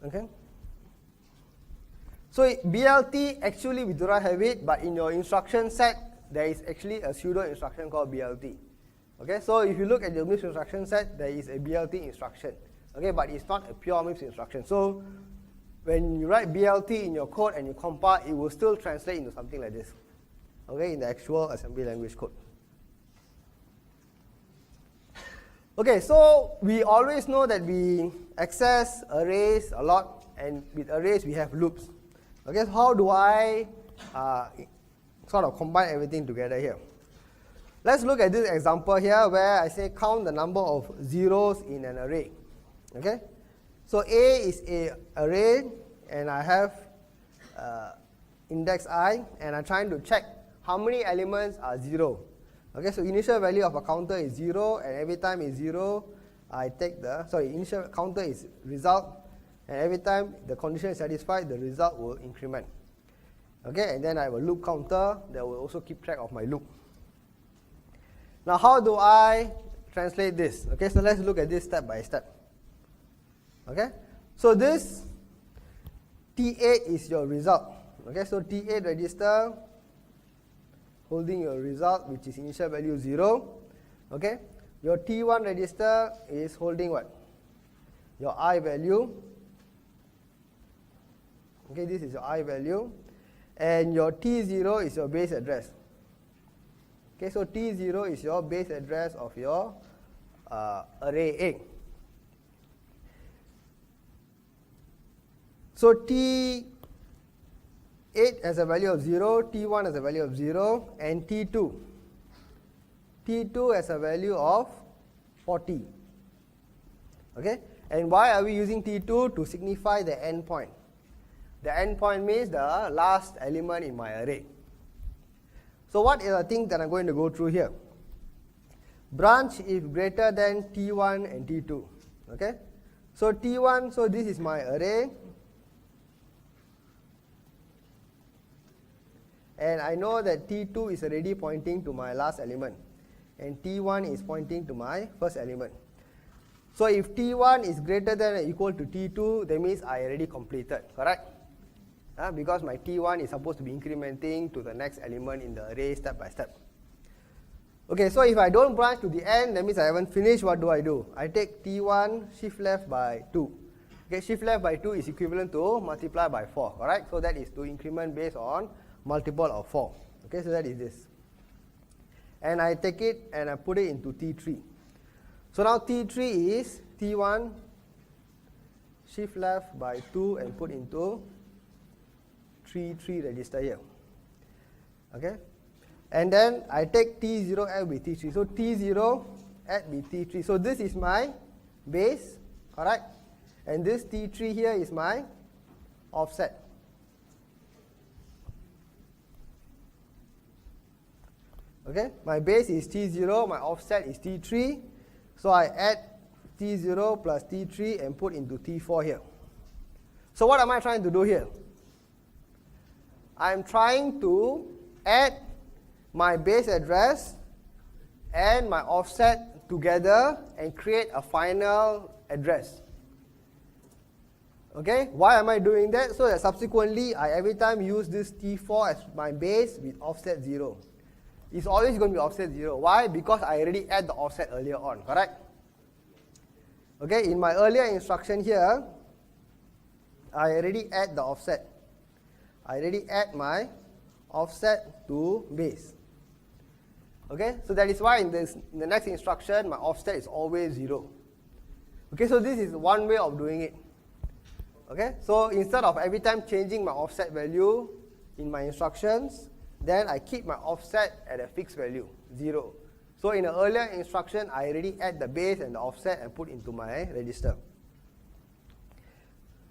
Okay. So BLT, actually we do not have it, but in your instruction set, there is actually a pseudo instruction called BLT. Okay, so if you look at your MIPS instruction set, there is a BLT instruction. Okay, but it's not a pure MIPS instruction. So when you write BLT in your code and you compile, it will still translate into something like this. Okay, in the actual assembly language code. Okay, so we always know that we access arrays a lot, and with arrays we have loops. Okay, so how do I sort of combine everything together here? Let's look at this example here where I say count the number of zeros in an array. Okay, so A is an array and I have index I, and I'm trying to check how many elements are 0. Okay, so initial value of a counter is 0, and every time is 0, I take the, initial counter is result, and every time the condition is satisfied, the result will increment. Okay, and then I have a loop counter that will also keep track of my loop. Now how do I translate this? Okay, so let's look at this step by step. Okay, so this T8 is your result. Okay, so T8 register holding your result, which is initial value 0. Okay, your T1 register is holding what? Your I value. Okay, this is your I value, and your T0 is your base address. Okay, so T0 is your base address of your array A. So T8 has a value of 0, T1 has a value of 0, and T2 has a value of 40. Okay, and why are we using T2? To signify the endpoint. The endpoint means the last element in my array. So what are the things that I'm going to go through here? Branch if greater than T1 and T2. Okay, so T1, so this is my array, and I know that T2 is already pointing to my last element, and T1 is pointing to my first element. So if T1 is greater than or equal to T2, that means I already completed, correct? Because my T1 is supposed to be incrementing to the next element in the array step by step. Okay, so if I don't branch to the end, that means I haven't finished. What do? I take T1 shift left by 2. Okay, shift left by 2 is equivalent to multiply by 4, correct? So that is to increment based on multiple of 4. Okay, so that is this. And I take it and I put it into T3. So now T3 is T1 shift left by 2 and put into T3 register here. Okay, and then I take T0 add with T3. So T0 add with T3. So this is my base, correct? And this T3 here is my offset. Okay, my base is T0, my offset is T3. So I add T0 plus T3 and put into T4 here. So what am I trying to do here? I'm trying to add my base address and my offset together and create a final address. Okay, why am I doing that? So that subsequently I every time use this T4 as my base with offset 0. It's always going to be offset 0. Why? Because I already add the offset earlier on, correct? Okay, in my earlier instruction here, I already add the offset. I already add my offset to base. Okay, so that is why in the next instruction, my offset is always 0. Okay, so this is one way of doing it. Okay, so instead of every time changing my offset value in my instructions, then I keep my offset at a fixed value, 0. So in an earlier instruction, I already add the base and the offset and put into my register.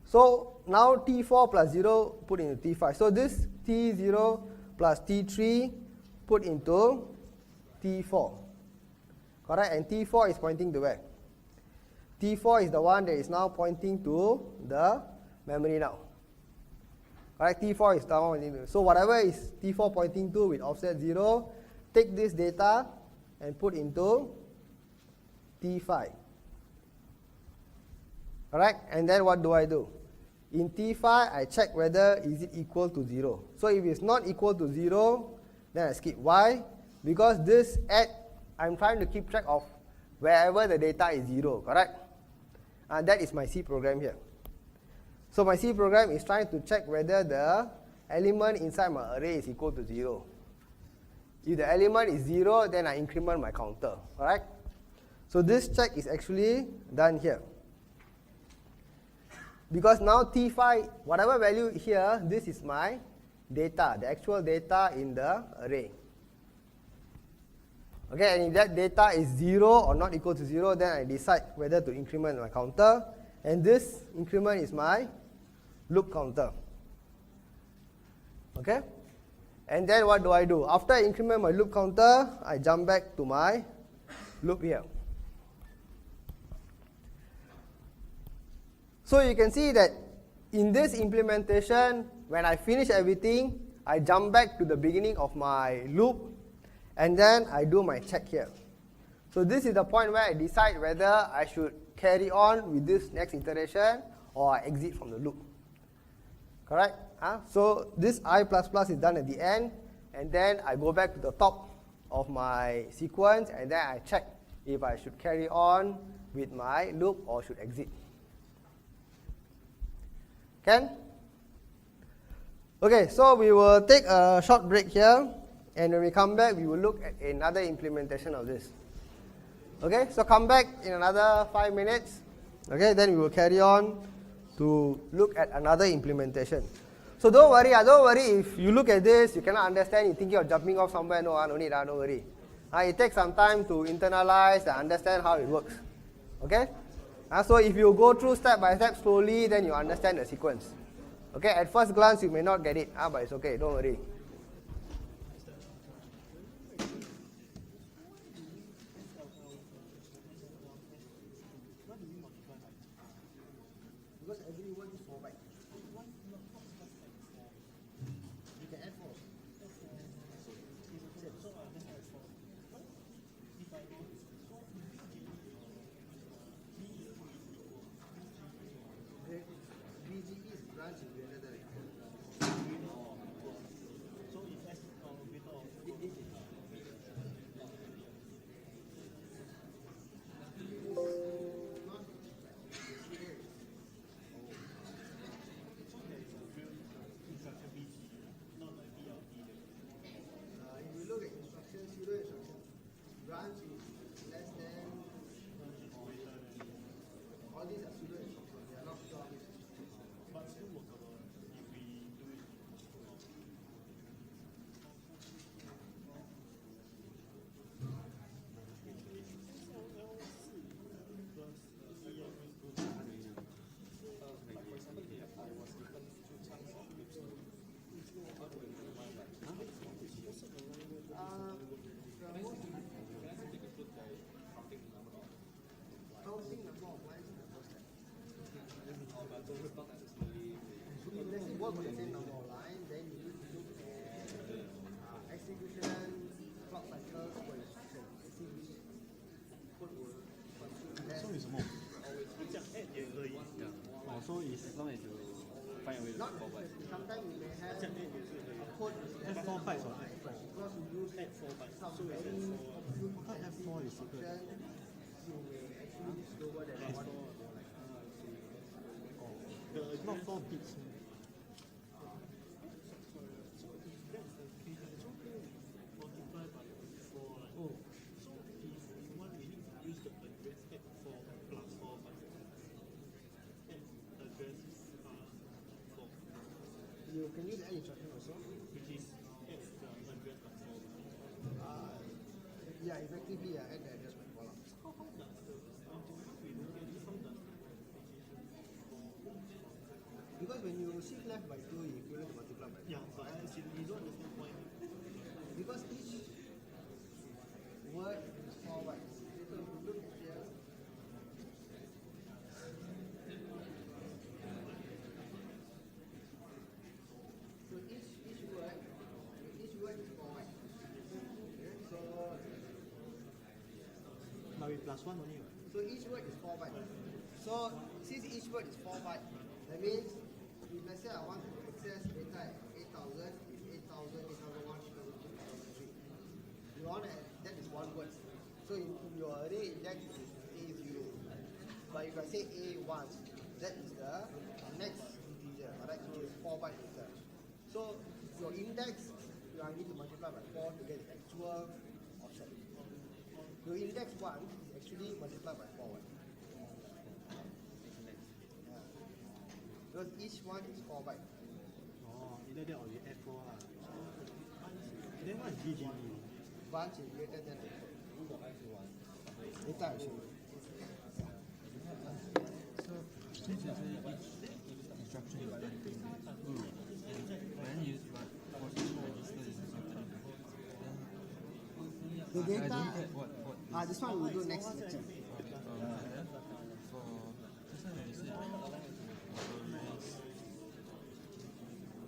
So now T4 plus 0 put into T5. So this T0 plus T3 put into T4. Correct? And T4 is pointing to where? T4 is the one that is now pointing to the memory now. Correct? T4 is the one pointing to. So whatever is T4 pointing to with offset 0, take this data and put into T5. Correct? And then what do? In T5, I check whether is it equal to 0. So if it's not equal to 0, then I skip. Why? Because this add, I'm trying to keep track of wherever the data is 0, correct? And that is my C program here. So my C program is trying to check whether the element inside my array is equal to 0. If the element is 0, then I increment my counter, correct? So this check is actually done here. Because now T5, whatever value here, this is my data, the actual data in the array. Okay, and if that data is 0 or not equal to 0, then I decide whether to increment my counter. And this increment is my loop counter. Okay? And then what do? After I increment my loop counter, I jump back to my loop here. So you can see that in this implementation, when I finish everything, I jump back to the beginning of my loop, and then I do my check here. So this is the point where I decide whether I should carry on with this next iteration or I exit from the loop. Correct? So this I++ is done at the end, and then I go back to the top of my sequence, and then I check if I should carry on with my loop or should exit. Can? Okay, so we will take a short break here, and when we come back, we will look at another implementation of this. Okay, so come back in another 5 minutes. Okay, then we will carry on to look at another implementation. So don't worry if you look at this, you cannot understand, you think you're jumping off somewhere, no need, don't worry. It takes some time to internalize and understand how it works. Okay? So if you go through step by step slowly, then you understand the sequence. Okay, at first glance you may not get it, but it's okay, don't worry. Because everyone is 4 bytes. You can add 4. BG is branch in greater than. So if S if you look at instructions, pseudo instructions, branch is less than. All these are pseudo instructions, they are not pure instructions. But still workable if we do it. Counting number of lines in the first step. Let's say work with the same number of lines, then you use loop 有什么？这样 add 也可以。哦，so is as long as you find a way to Not forward. sometimes you may have 这样 add 也是可以。 a code F4 bytes or F4? because you use add 4 bytes. some So it's very add 4. complicated F4 is secret. instruction, you may actually discover that one. The Not 4 bits. that's the case. So multiply by 4. Right? Oh. So if you want, we need to use the address add 4 plus 4 bytes. Add address 4, You can use any instruction also. which is add the address plus 4 bytes. Yeah, effectively, add the address by column. How does the we don't get it from the Because when you shift left by 2, you equivalent to multiply by 4. yeah, but I actually we don't understand why. Because each word is 4 bytes. So if you look here, so each word is 4 bytes. Okay, But with plus 1 only. so each word is 4 bytes. So since each word is 4 bytes, that means if let's say I want to access data at 8000, it's 8000, 8001, 8002, 8003. You want to, that is one word. So in your array index is A0. But if I say A1, that is the next integer, alright, which is 4 bytes itself. So your index, you need to multiply by 4 to get the actual offset. Your index 1 is actually multiplied by 4. Yeah. Because each one is 4 bytes. Oh, either that or you add 4 lah. Then what is BGB? Bunch is greater than the later I'll show you. So, since you say each instruction is 32 bits, when you for each register is instruction, The then I data, don't get what this one we'll do next lecture. then for just now when you said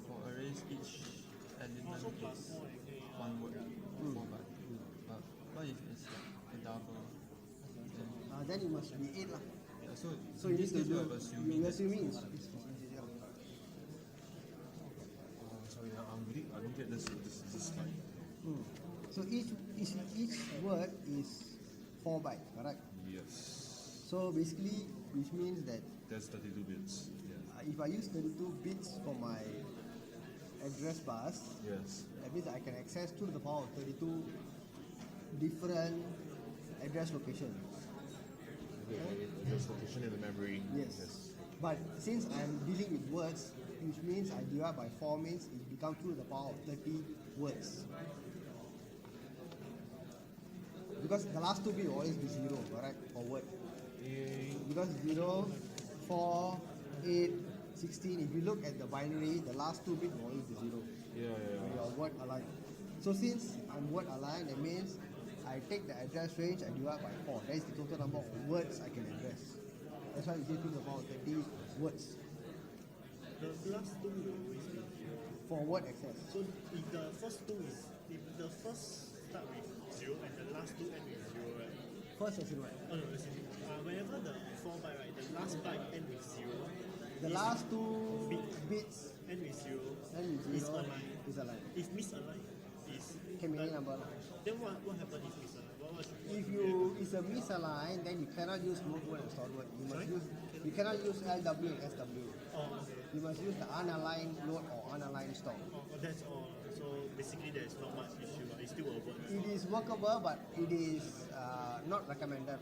for arrays each element is 1 word, 4 bytes. But what if it's like a double? Then it must be 8 lah. So So in you this need to case we do, are assuming you're that assuming it's integer. sorry, I don't get this slide. So each word is 4 bytes, correct? Yes. So basically, which means that That's 32 bits. Yeah. if I use 32 bits for my address bus, Yes. that means I can access 2 to the power of 32 different address locations. Okay, just location in the memory. Yes. But since I'm dealing with words, which means I divide by 4 means it becomes 2 to the power of 30 words. Because the last 2 bits will always be 0, correct? For word. Because 0, 4, 8, 16, if you look at the binary, the last 2 bits will always be 0. Yeah. When you are word aligned. So since I'm word aligned, that means I take the address range and divide by 4. That is the total number of words I can address. That's why we say 2 to the power of 30 words The last 2 will always be 0. for word access. So if the first 2 is, if the first start with 0 and the last 2 end with 0, right? First as in what? Oh no, as in, whenever the 4 byte, right, the last byte end with 0. The is last 2 bits end with 0 and with is 0 aligned. is aligned. If misaligned, is Can be any number. then what happens if misaligned? What If you is a misaligned, then you cannot use float word and stored word. You cannot use LW and SW. Oh, okay. You must use the unaligned load or unaligned store. Oh, that's all. So basically, there's not much issue, but it's still a word. It is workable, but it is not recommended.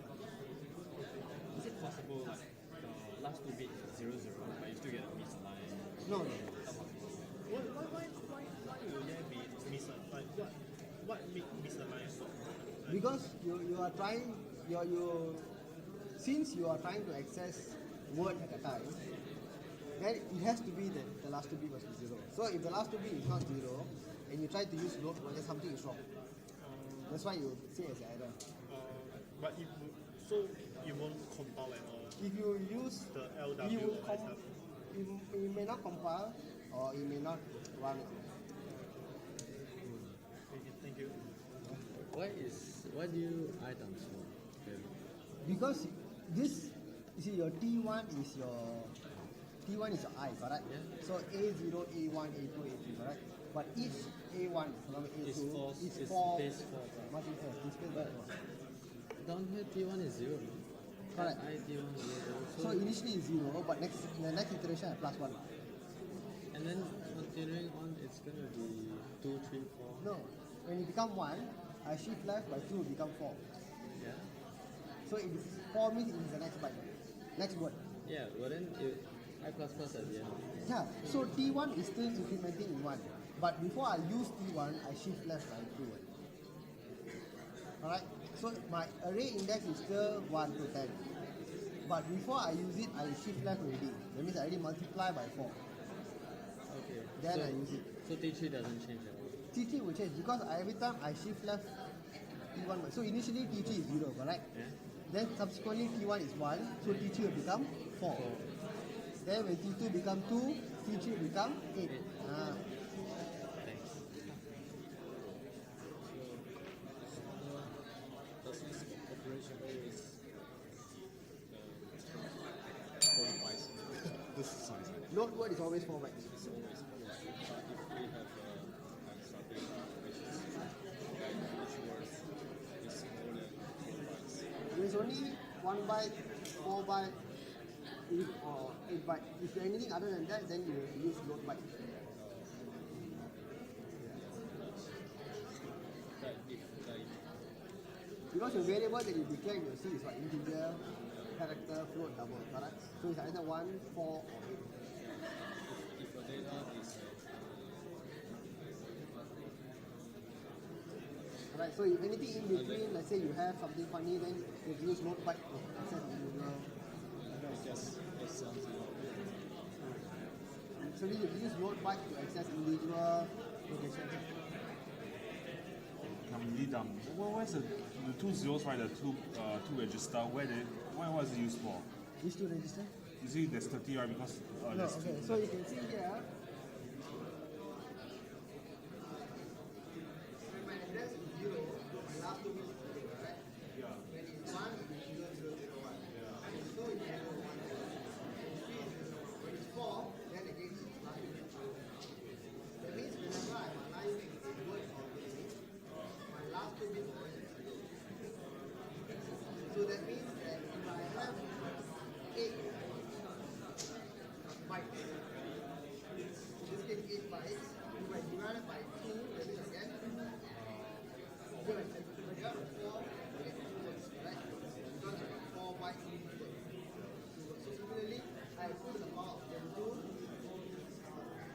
Is it possible like the last 2 bits 0 0, but you still get a misaligned? No. Why will there be misaligned? Like what make misaligned? Because you are trying, since you are trying to access word at a time, then it has to be that the last 2 bits must be 0. So if the last 2 bits is not 0, and you try to use float word, then something is wrong. That's why you say it's an error. But if so, you won't compile at all. If you use The LW you will or stuff. you may not compile or you may not run it. Thank you. Why do you I times 4? Because this, you see your T1 is your I, correct? Yeah. So A0, A1, A2, A3, correct? But each A1, for example A2, It's four- is it's 4. base 4, right? Must be it's base by 4. Down here T1 is 0, no? Correct. I T1 is 0. So initially it's 0, but the next iteration I plus 1. And then continuing on, it's going to be 2, 3, 4. No, when it become 1, I shift left by 2 become 4. Yeah? So it is 4 means it is the next byte, next word. Yeah, but then I plus plus at the end. Yeah, so T1 is still incrementing in 1. But before I use T1, I shift left by 2. Alright, so my array index is still 1 to 10. But before I use it, I shift left already. That means I already multiply by 4. Okay. Then so, I use it. So T3 doesn't change at all. T3 will change because every time I shift left T1. So initially T3 is 0, correct? Yeah? Then subsequently T1 is 1, so T3 will become 4. Then when T2 become 2, T3 will become 8. Ah. Thanks. Does this operation always qualifies? This is sorry. Note word is always 4 bytes. It's always qualifies. But if we have something which is like each word is more than 4 bytes. There is only 1 byte, 4 byte, or 8 byte. If you're anything other than that, then you use note byte. Like if like Because your variable that you declare in your C is what? Integer, character, float, double, correct? So it's either 1, 4, or 8. if a data is Alright, so if anything in between, let's say you have something funny, then you use note byte to access individual address. just sounds So you use note byte to access individual location. I'm really dumb. Where's the 2 zeros, right? The two register. Why was it used for? Which two register? You see, there's 30, right? Because No, there's okay, two. so you can see here. When my address is 0, my last two bits is 0, right? Yeah. When it's 1, it's 0, 0, 0, 1. Yeah. So it's 0, 1. When it's 4, then again it's last two bits. That means whenever I'm analyzing a word or a my last two bits are always 0. So that means that if I have 8 bytes, in this case 8 bytes, if I divide it by 2, that is again, here I said, if I divide by 4, I get 2 words, right? Because I got 4 bytes in each word. So similarly, I put the power of 2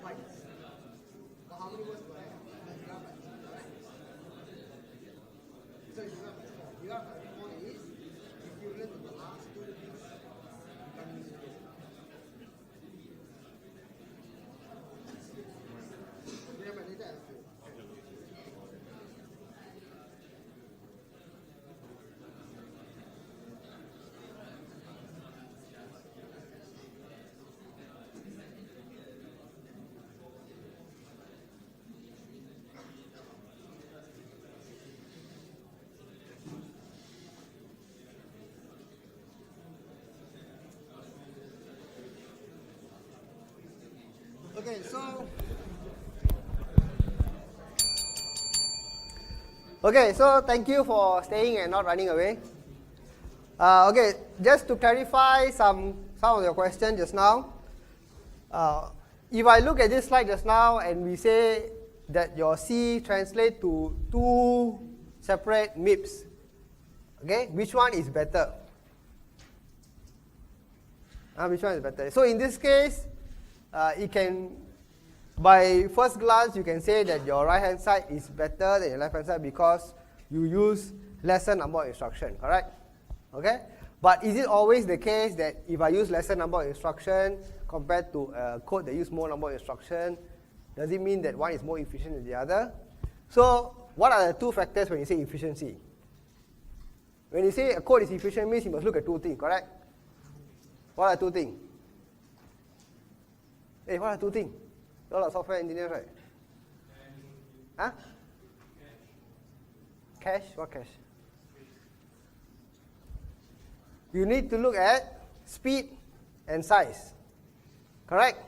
bytes. But how many words do I have? I divide by 2, right? So you divide by 4. Divide by 4 is equivalent to the last 2 bits becoming 0. Yeah, but later I'll show you. Okay, so thank you for staying and not running away. Okay, just to clarify some of your questions just now. If I look at this slide just now and we say that your C translates to 2 separate MIPS, okay, which one is better? Which one is better? So in this case, it can, by first glance, you can say that your right hand side is better than your left hand side because you use lesser number of instruction, correct? Okay? But is it always the case that if I use lesser number of instruction compared to a code that use more number of instruction, does it mean that one is more efficient than the other? So what are the 2 factors when you say efficiency? When you say a code is efficient, means you must look at 2 things, correct? What are 2 things? Hey, what are 2 things? You all are software engineers, right? Huh? Cache? What cache? you need to look at speed and size. Correct?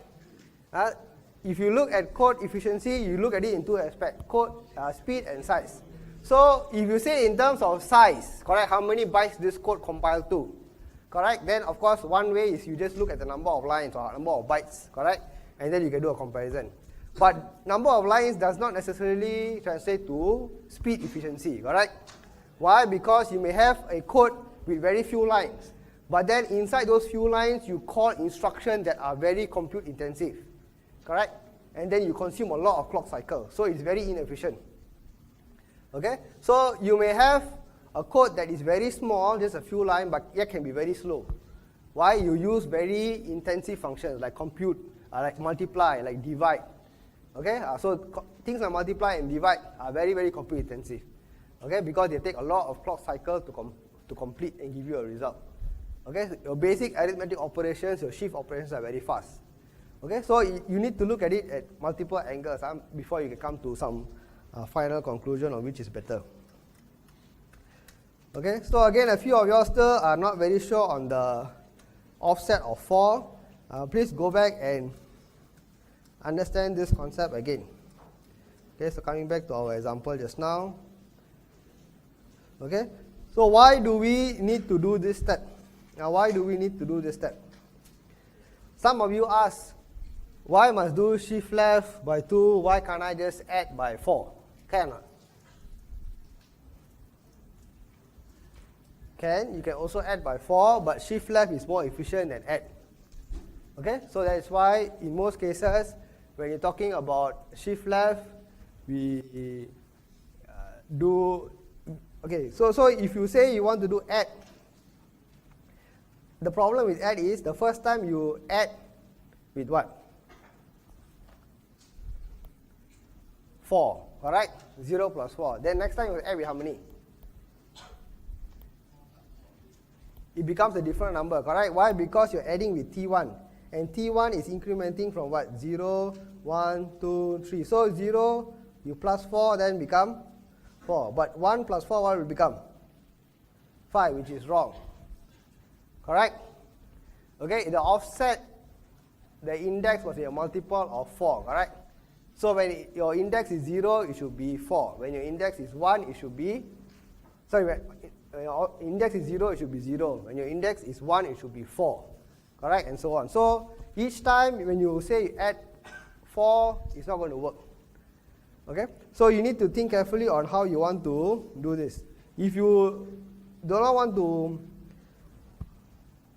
If you look at code efficiency, you look at it in two aspects, code speed and size. So if you say in terms of size, correct, how many bytes this code compile to, correct, then of course one way is you just look at the number of lines or number of bytes, correct, and then you can do a comparison. But number of lines does not necessarily translate to speed efficiency, correct? Why? Because you may have a code with very few lines, but then inside those few lines you call instructions that are very compute intensive, correct? And then you consume a lot of clock cycles, so it's very inefficient. Okay, so you may have a code that is very small, just a few lines, but yet can be very slow. Why? You use very intensive functions like compute, like multiply, like divide. Okay, so things like multiply and divide are very, very compute intensive. Okay, because they take a lot of clock cycles to complete and give you a result. Okay, so your basic arithmetic operations, your shift operations are very fast. Okay, so you need to look at it at multiple angles before you can come to some final conclusion on which is better. Okay, so again, a few of you still are not very sure on the offset of 4. Please go back and understand this concept again. Okay, so coming back to our example just now. Okay, so why do we need to do this step? Now, why do we need to do this step? Some of you ask, why must do shift left by 2? Why can't I just add by 4? Cannot. You can also add by 4, but shift left is more efficient than add. Okay, so that's why in most cases, when you're talking about shift left, we do. Okay, so if you say you want to do add, the problem with add is the first time you add with what? 4, correct? 0 plus 4. Then next time you add with how many? It becomes a different number, correct? Why? Because you're adding with T1. And T1 is incrementing from what? 0, 1, 2, 3. So 0, you plus 4, then become 4. But 1 plus 4, what will become? 5, which is wrong. Correct? Okay, the offset, the index was a multiple of 4, correct? So when your index is 0, it should be 4. When your index is 1, it should be, sorry, when your index is 0, it should be 0. When your index is 1, it should be 4. Correct? And so on. So each time when you say you add 4, it's not going to work. Okay? So you need to think carefully on how you want to do this. If you do not want to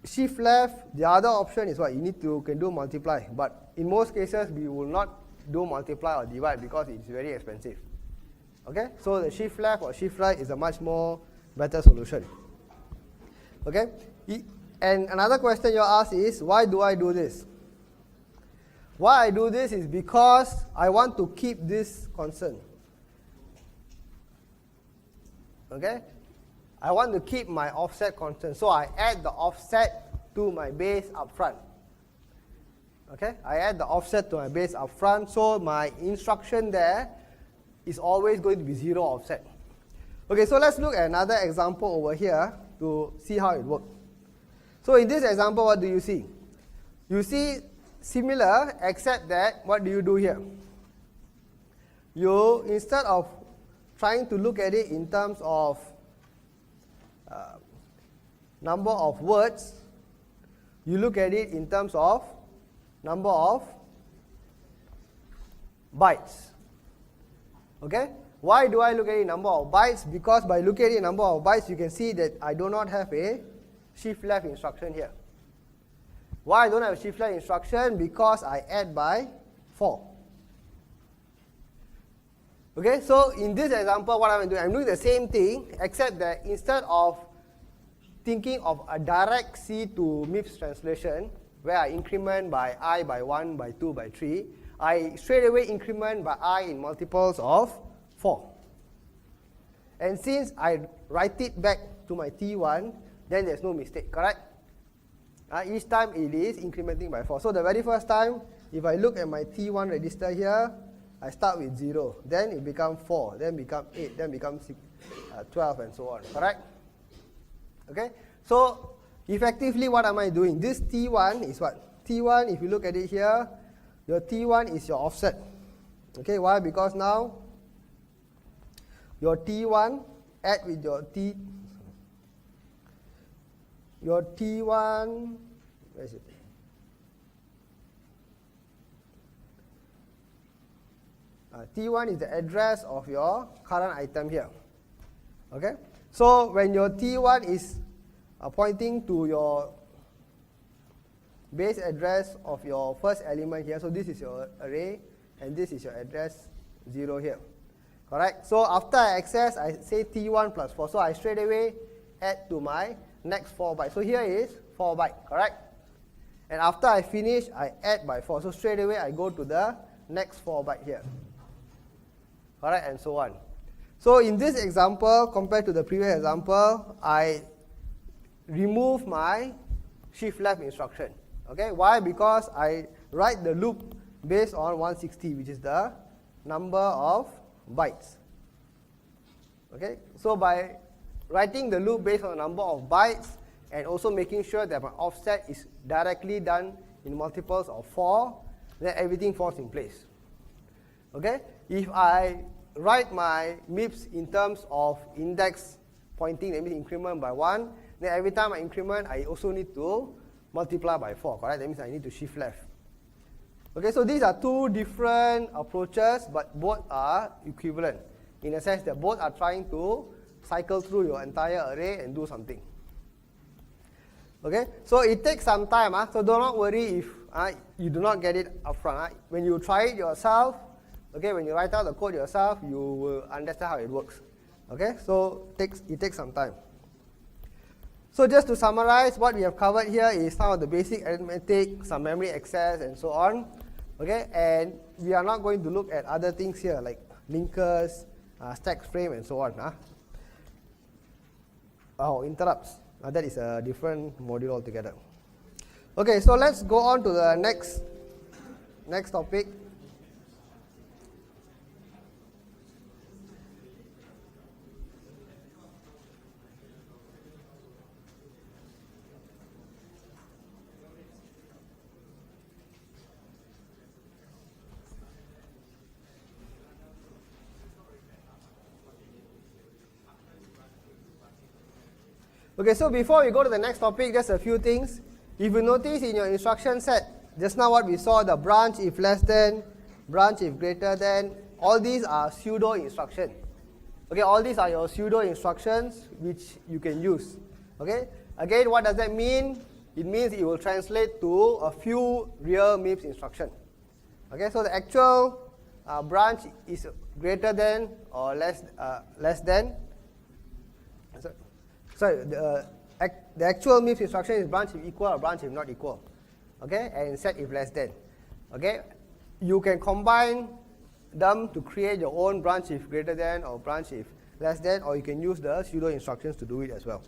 shift left, the other option is what? You can do multiply. But in most cases, we will not do multiply or divide because it's very expensive. Okay? So the shift left or shift right is a much more better solution. Okay? And another question you ask is, why do I do this? Why I do this is because I want to keep this constant. Okay? I want to keep my offset constant. So I add the offset to my base up front. Okay? I add the offset to my base up front. So my instruction there is always going to be 0 offset. Okay, so let's look at another example over here to see how it works. So in this example, what do you see? You see similar, except that what do you do here? You, instead of trying to look at it in terms of number of words, you look at it in terms of number of bytes. Okay? Why do I look at it in number of bytes? Because by looking at it in number of bytes, you can see that I do not have a shift left instruction here. Why I don't have a shift left instruction? Because I add by 4. Okay, so in this example, what I'm doing, I'm doing the same thing, except that instead of thinking of a direct C to MIPS translation, where I increment by I by 1, by 2, by 3, I straight away increment by I in multiples of 4. And since I write it back to my T1, then there's no mistake, correct? Each time it is incrementing by 4. So the very first time, if I look at my T1 register here, I start with 0. Then it becomes 4, then become 8, then becomes 12, and so on, correct? Okay? So effectively what am I doing? This T1 is what? T1, if you look at it here, your T1 is your offset. Okay, why? Because now your T1 add with your T1, where is it? T1 is the address of your current item here. Okay, so when your T1 is pointing to your base address of your first element here, so this is your array and this is your address 0 here. Correct? So after I access, I say T1 plus 4. So I straight away add to my next 4 bytes. So here is 4 byte, correct? And after I finish, I add by 4. So straight away I go to the next 4 byte here. Correct? And so on. So in this example, compared to the previous example, I remove my shift left instruction. Okay? Why? Because I write the loop based on 160, which is the number of bytes. Okay? So by writing the loop based on the number of bytes and also making sure that my offset is directly done in multiples of 4, then everything falls in place. Okay? If I write my MIPS in terms of index pointing, that means increment by 1, then every time I increment, I also need to multiply by 4, correct? That means I need to shift left. Okay, so these are two different approaches, but both are equivalent in the sense that both are trying to cycle through your entire array and do something. Okay, so it takes some time, so do not worry if you do not get it upfront. When you try it yourself, okay, when you write out the code yourself, you will understand how it works. Okay, so it takes some time. So just to summarize, what we have covered here is some of the basic arithmetic, some memory access, and so on. Okay, and we are not going to look at other things here like linkers, stack frame, and so on. Oh, interrupts. That is a different module altogether. Okay, so let's go on to the next topic. Okay, so before we go to the next topic, just a few things. If you notice in your instruction set, just now what we saw, the branch if less than, branch if greater than, all these are pseudo instructions. Okay, all these are your pseudo instructions which you can use. Okay, again, what does that mean? It means it will translate to a few real MIPS instructions. Okay, so the actual branch is greater than or less than. Sorry, the actual MIPS instruction is branch if equal or branch if not equal. Okay, and set if less than. Okay, you can combine them to create your own branch if greater than or branch if less than, or you can use the pseudo instructions to do it as well.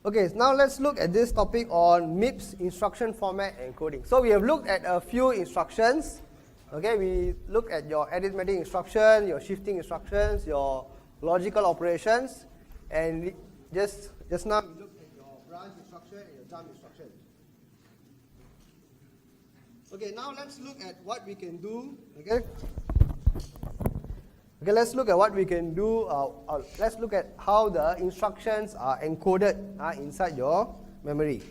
Okay, so now let's look at this topic on MIPS instruction format and coding. So we have looked at a few instructions. Okay, we look at your arithmetic instruction, your shifting instructions, your logical operations, and just now we looked at your branch instruction and your jump instruction. Okay, now let's look at what we can do. Okay, let's look at what we can do. Let's look at how the instructions are encoded inside your memory.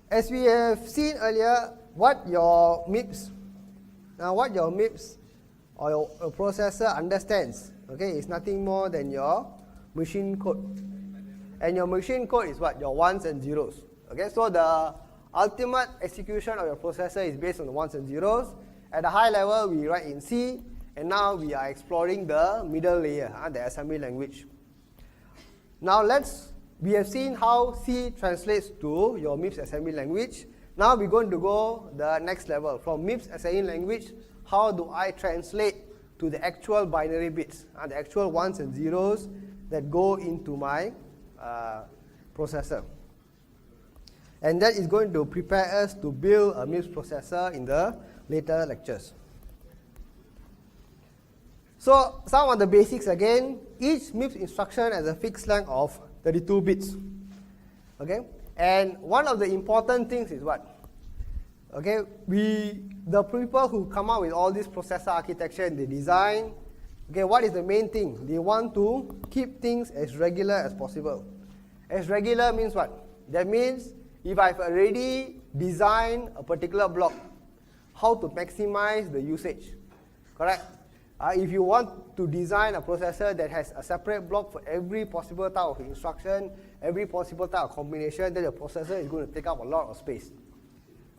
As we have seen earlier, what your MIPS or your processor understands, okay, is nothing more than your machine code. And your machine code is what? Your ones and zeros. Okay, so the ultimate execution of your processor is based on the ones and zeros. At a high level, we write in C, and now we are exploring the middle layer, the assembly language. Now we have seen how C translates to your MIPS assembly language. Now we're going to go the next level. From MIPS assembly language, how do I translate to the actual binary bits, the actual ones and zeros that go into my processor. And that is going to prepare us to build a MIPS processor in the later lectures. So some of the basics again, each MIPS instruction has a fixed length of 32 bits. Okay? And one of the important things is what? Okay, the people who come up with all this processor architecture and they design, okay, what is the main thing? They want to keep things as regular as possible. As regular means what? That means if I've already designed a particular block, how to maximize the usage, correct? If you want to design a processor that has a separate block for every possible type of instruction, every possible type of combination, then the processor is going to take up a lot of space.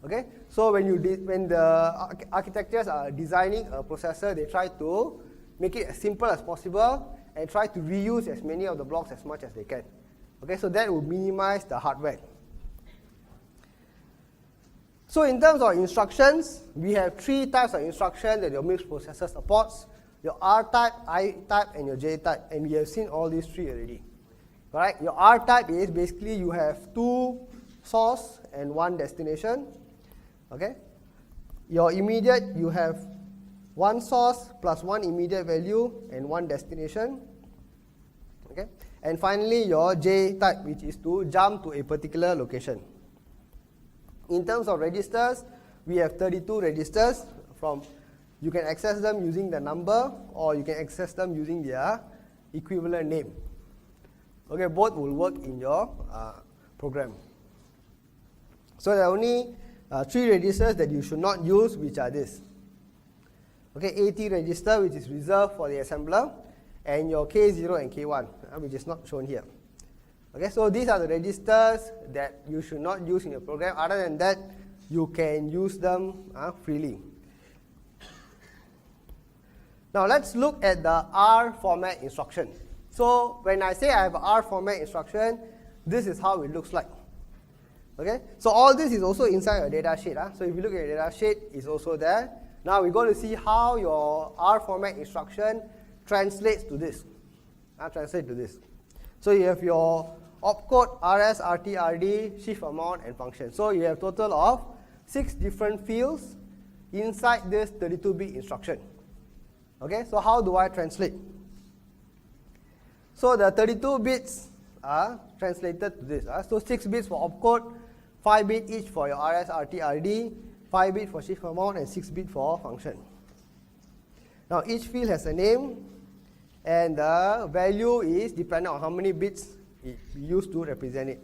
Okay, so when the architectures are designing a processor, they try to make it as simple as possible and try to reuse as many of the blocks as much as they can. Okay, so that will minimize the hardware. So in terms of instructions, we have 3 types of instructions that your MIPS processor supports: your R type, I type, and your J type. And we have seen all these 3 already. Correct? Your R type is basically you have 2 source and 1 destination. Okay? Your immediate, you have 1 source plus 1 immediate value and 1 destination. Okay? And finally, your J type, which is to jump to a particular location. In terms of registers, we have 32 registers. You can access them using the number, or you can access them using their equivalent name. Okay, both will work in your program. So there are only 3 registers that you should not use, which are this. Okay, AT register, which is reserved for the assembler, and your K0 and K1, which is not shown here. Okay, so these are the registers that you should not use in your program. Other than that, you can use them freely. Now let's look at the R format instruction. So when I say I have an R format instruction, this is how it looks like. Okay, so all this is also inside your data sheet. So if you look at your data sheet, it's also there. Now we're going to see how your R format instruction translates to this. So you have your opcode, RS, RT, RD, shift amount, and function. So you have total of 6 different fields inside this 32-bit instruction. Okay, so how do I translate? So the 32 bits are translated to this. So 6 bits for opcode, 5 bits each for your RS, RT, RD, 5 bits for shift amount, and 6 bits for function. Now each field has a name, and the value is dependent on how many bits it used to represent it.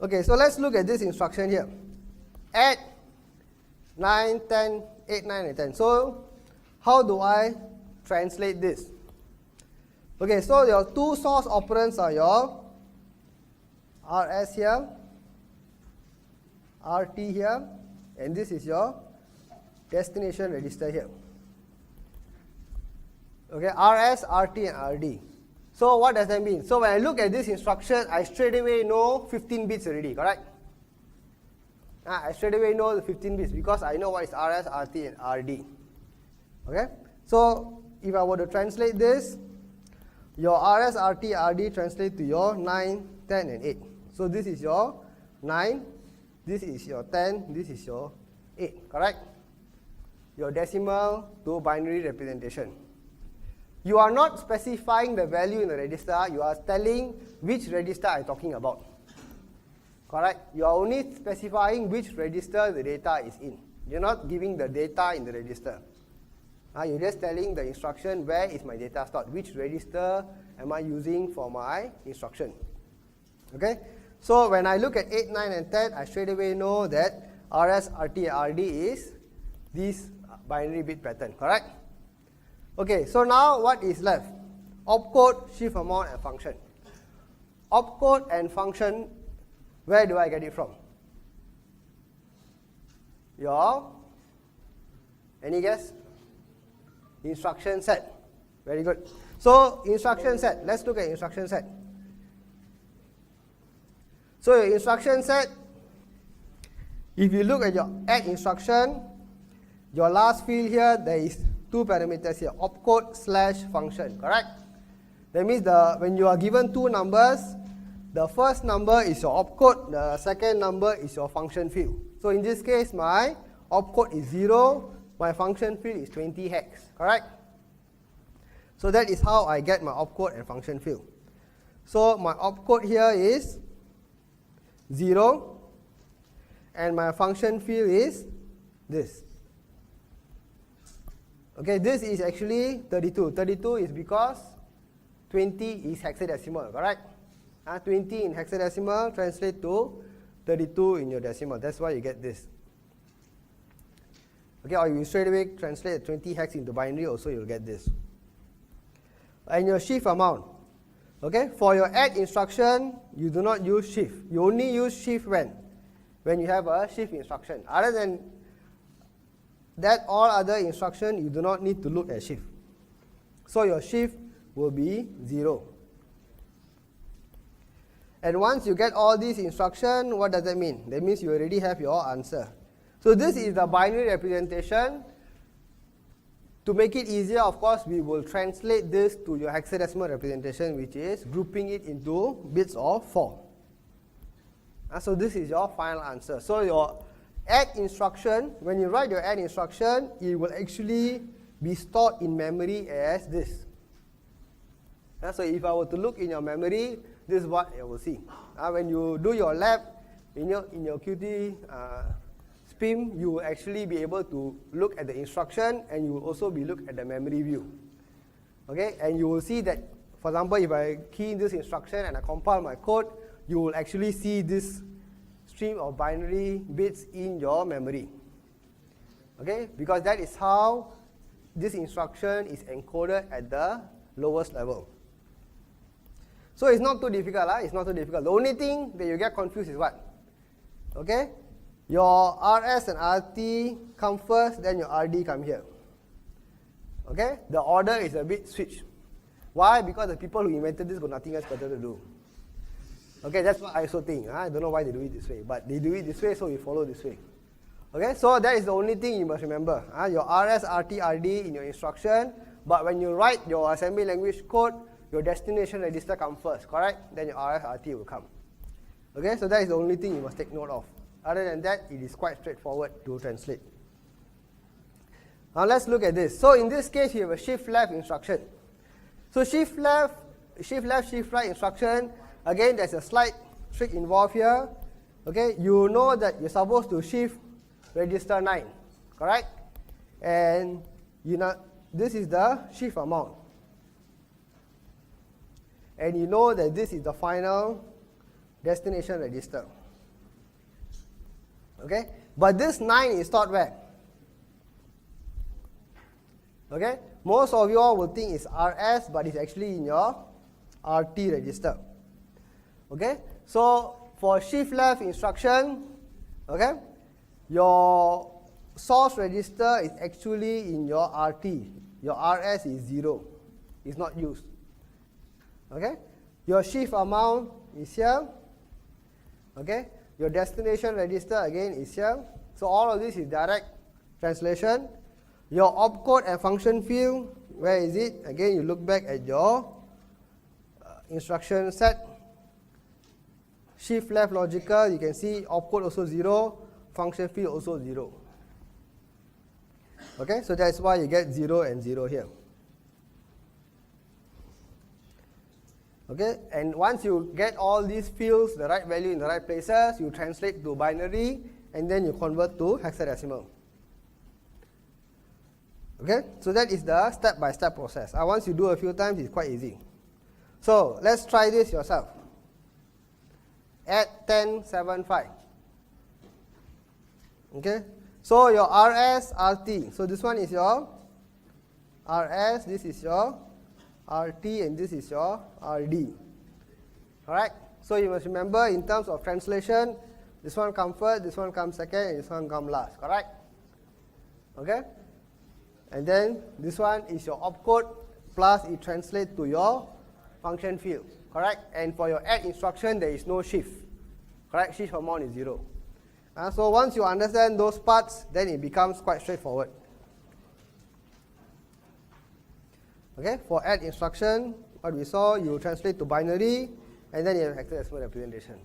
Okay, so let's look at this instruction here. Add 9, 10, 8, 9, and 10. So how do I translate this? Okay, so your 2 source operands are your RS here, RT here, and this is your destination register here. Okay, RS, RT, and RD. So what does that mean? So when I look at this instruction, I straight away know 15 bits already, correct? I straight away know the 15 bits because I know what is RS, RT, and RD. Okay, so if I were to translate this, your RS, RT, RD translate to your 9, 10, and 8. So this is your 9, this is your 10, this is your 8, correct? Your decimal to binary representation. You are not specifying the value in the register, you are telling which register I'm talking about. Correct? You are only specifying which register the data is in. You're not giving the data in the register. You're just telling the instruction where is my data stored, which register am I using for my instruction. Okay? So when I look at 8, 9, and 10, I straight away know that RS, RT, RD is this binary bit pattern, correct? Okay, so now what is left? Opcode, shift amount, and function. Opcode and function, where do I get it from? Any guess? Instruction set. Very good. So instruction set, let's look at instruction set. So your instruction set, if you look at your add instruction, your last field here, there is two parameters here, opcode slash function, correct? That means when you are given two numbers, the first number is your opcode, the second number is your function field. So in this case, my opcode is 0, my function field is 20 hex, correct? So that is how I get my opcode and function field. So my opcode here is 0, and my function field is this. Okay, this is actually 32. 32 is because 20 is hexadecimal, correct? 20 in hexadecimal translate to 32 in your decimal. That's why you get this. Okay, or you straight away translate 20 hex into binary, also you'll get this. And your shift amount. Okay, for your add instruction, you do not use shift. You only use shift when you have a shift instruction. Other than that, all other instruction, you do not need to look at shift. So your shift will be 0. And once you get all these instructions, what does that mean? That means you already have your answer. So this is the binary representation. To make it easier, of course, we will translate this to your hexadecimal representation, which is grouping it into bits of 4. So this is your final answer. So your add instruction, when you write your add instruction, it will actually be stored in memory as this. So if I were to look in your memory, this is what you will see. When you do your lab in your QT SPIM, you will actually be able to look at the instruction, and you will also be look at the memory view. Okay, and you will see that, for example, if I key in this instruction and I compile my code, you will actually see this stream of binary bits in your memory. Okay, because that is how this instruction is encoded at the lowest level. So it's not too difficult. It's not too difficult. The only thing that you get confused is what? Okay, your RS and RT come first, then your RD come here. Okay, the order is a bit switched. Why? Because the people who invented this got nothing else better to do. Okay, that's what I also think. I don't know why they do it this way, but they do it this way, so we follow this way. Okay, so that is the only thing you must remember. Your RS, RT, RD in your instruction, but when you write your assembly language code, your destination register comes first, correct? Then your RS, RT will come. Okay, so that is the only thing you must take note of. Other than that, it is quite straightforward to translate. Now let's look at this. So in this case, you have a shift left instruction. So shift left, shift right instruction. Again, there's a slight trick involved here. Okay, you know that you're supposed to shift register 9, correct? And you know this is the shift amount. And you know that this is the final destination register. Okay, but this 9 is stored where? Okay, most of you all will think it's RS, but it's actually in your RT register. Okay, so for shift left instruction, okay, your source register is actually in your RT. Your RS is 0, it's not used. Okay, your shift amount is here. Okay, your destination register again is here. So all of this is direct translation. Your opcode and function field, where is it? Again, you look back at your instruction set. Shift left logical, you can see opcode also 0, function field also 0. Okay, so that's why you get 0 and 0 here. Okay, and once you get all these fields, the right value in the right places, you translate to binary, and then you convert to hexadecimal. Okay, so that is the step-by-step process. Once you do a few times, it's quite easy. So let's try this yourself. Add 1075. Okay, so your RS, RT. So this one is your RS, this is your RT, and this is your RD. Alright, so you must remember in terms of translation, this one comes first, this one comes second, and this one comes last, correct? Okay, and then this one is your opcode, plus it translates to your function field, correct? And for your add instruction, there is no shift, correct? Shift amount is 0. So once you understand those parts, then it becomes quite straightforward. Okay, for add instruction, what we saw, you translate to binary, and then you have hexadecimal representation.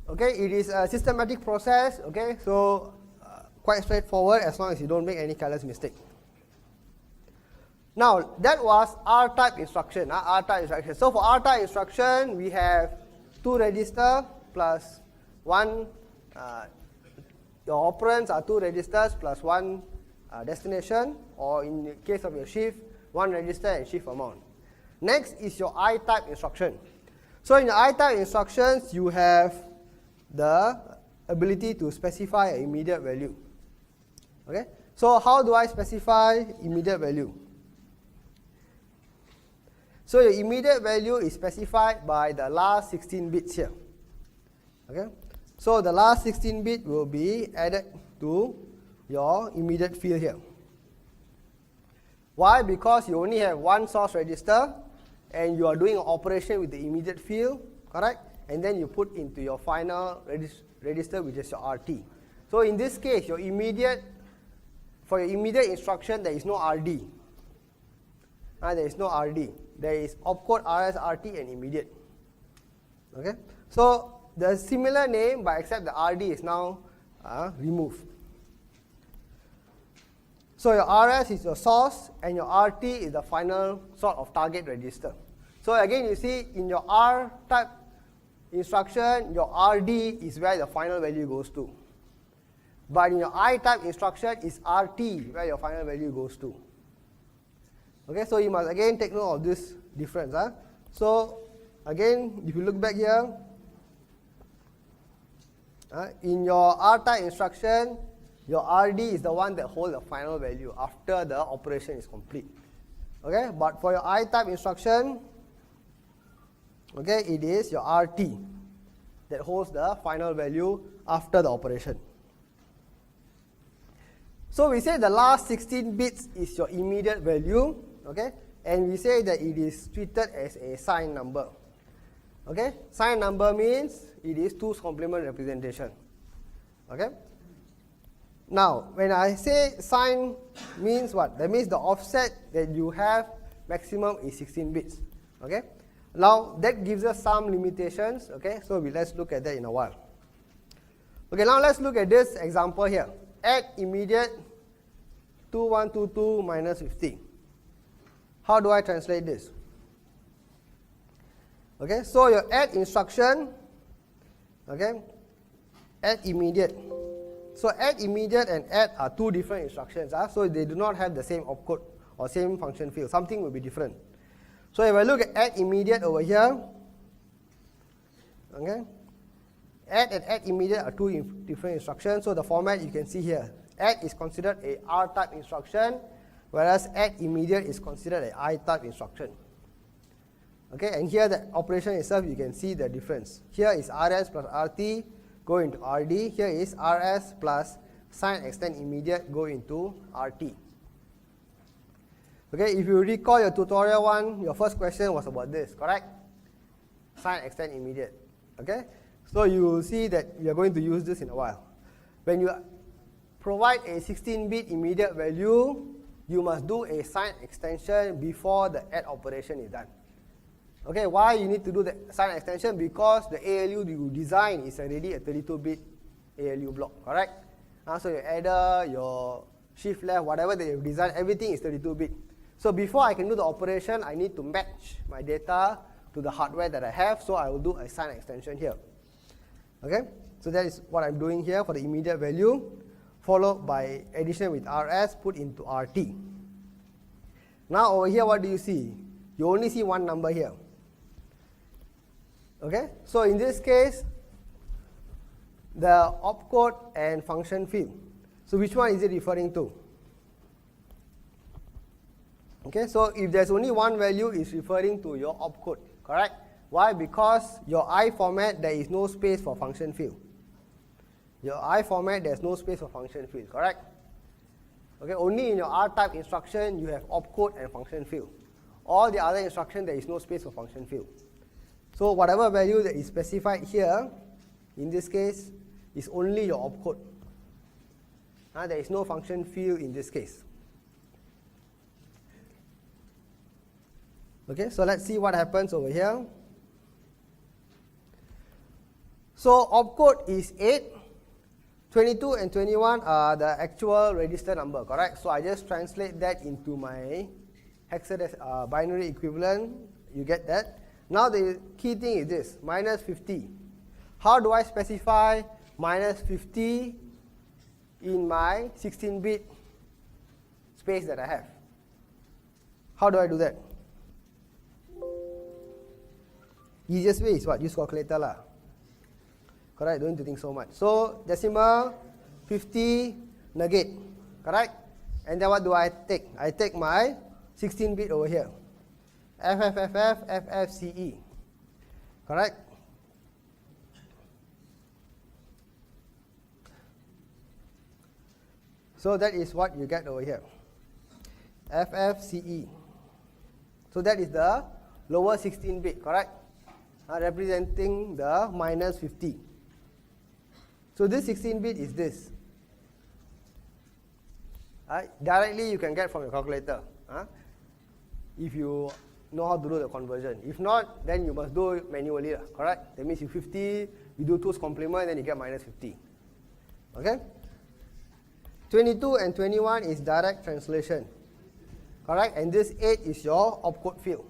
Okay, it is a systematic process. Okay, so quite straightforward as long as you don't make any careless mistake. Now that was R-type instruction. R-type instruction. So for R-type instruction, we have 2 register plus 1. Your operands are 2 registers plus 1 destination, or in the case of your shift, 1 register and shift amount. Next is your I-type instruction. So in your I-type instructions, you have the ability to specify an immediate value. Okay, so how do I specify immediate value? So your immediate value is specified by the last 16 bits here. Okay, so the last 16 bit will be added to your immediate field here. Why? Because you only have 1 source register and you are doing an operation with the immediate field, correct? And then you put into your final register, which is your RT. So in this case, for your immediate instruction, there is no RD. There is no RD. There is opcode, RS, RT, and immediate. Okay, so the similar name, but except the RD is now removed. So your RS is your source, and your RT is the final sort of target register. So again, you see in your R-type instruction, your RD is where the final value goes to. But in your I-type instruction, is RT where your final value goes to. Okay, so you must again take note of this difference. So again, if you look back here, in your R-type instruction, your RD is the one that holds the final value after the operation is complete. Okay, but for your I-type instruction, okay, it is your RT that holds the final value after the operation. So we say the last 16 bits is your immediate value, okay, and we say that it is treated as a signed number. Okay, signed number means it is 2's complement representation. Okay. Now, when I say sign means what? That means the offset that you have maximum is 16 bits. Okay. Now, that gives us some limitations. Okay, so let's look at that in a while. Okay, now let's look at this example here. Add immediate 2122 minus 50. How do I translate this? Okay, so your add instruction, okay, add immediate. So add immediate and add are 2 different instructions. So they do not have the same opcode or same function field. Something will be different. So if I look at add immediate over here, okay, add and add immediate are 2 different instructions. So the format you can see here, add is considered a R-type instruction, whereas add immediate is considered a I-type instruction. Okay, and here the operation itself, you can see the difference. Here is RS plus RT go into RD. Here is RS plus sign extend immediate go into RT. Okay, if you recall your tutorial 1, your first question was about this, correct? Sign extend immediate. Okay, so you will see that we are going to use this in a while. When you provide a 16-bit immediate value, you must do a sign extension before the add operation is done. Okay, why you need to do the sign extension? Because the ALU you design is already a 32-bit ALU block, correct? So your adder, your shift left, whatever that you've designed, everything is 32-bit. So before I can do the operation, I need to match my data to the hardware that I have, so I will do a sign extension here. Okay, so that is what I'm doing here for the immediate value, followed by addition with RS put into RT. Now over here, what do you see? You only see one number here. Okay, so in this case, the opcode and function field. So which one is it referring to? Okay, so if there's only one value, it's referring to your opcode, correct? Why? Because your I format, there is no space for function field. Your I format, there's no space for function field, correct? Okay, only in your R-type instruction, you have opcode and function field. All the other instructions, there is no space for function field. So whatever value that is specified here, in this case, is only your opcode. There is no function field in this case. Okay, so let's see what happens over here. So opcode is 8, 22 and 21 are the actual register number, correct? So I just translate that into my hexadecimal binary equivalent. You get that? Now the key thing is this, minus 50. How do I specify minus 50 in my 16-bit space that I have? How do I do that? Easiest way is what? Use calculator lah. Correct? Don't need to think so much. So decimal 50 negate. Correct? And then what do I take? I take my 16-bit over here. FFFF, FFCE. Correct? So that is what you get over here. FFCE. So that is the lower 16-bit, correct? Representing the minus 50. So this 16-bit is this. Directly you can get from your calculator. If you know how to do the conversion. If not, then you must do it manually, correct? That means if 50, you do 2's complement, then you get minus 50. Okay? 22 and 21 is direct translation. Correct? And this 8 is your opcode field.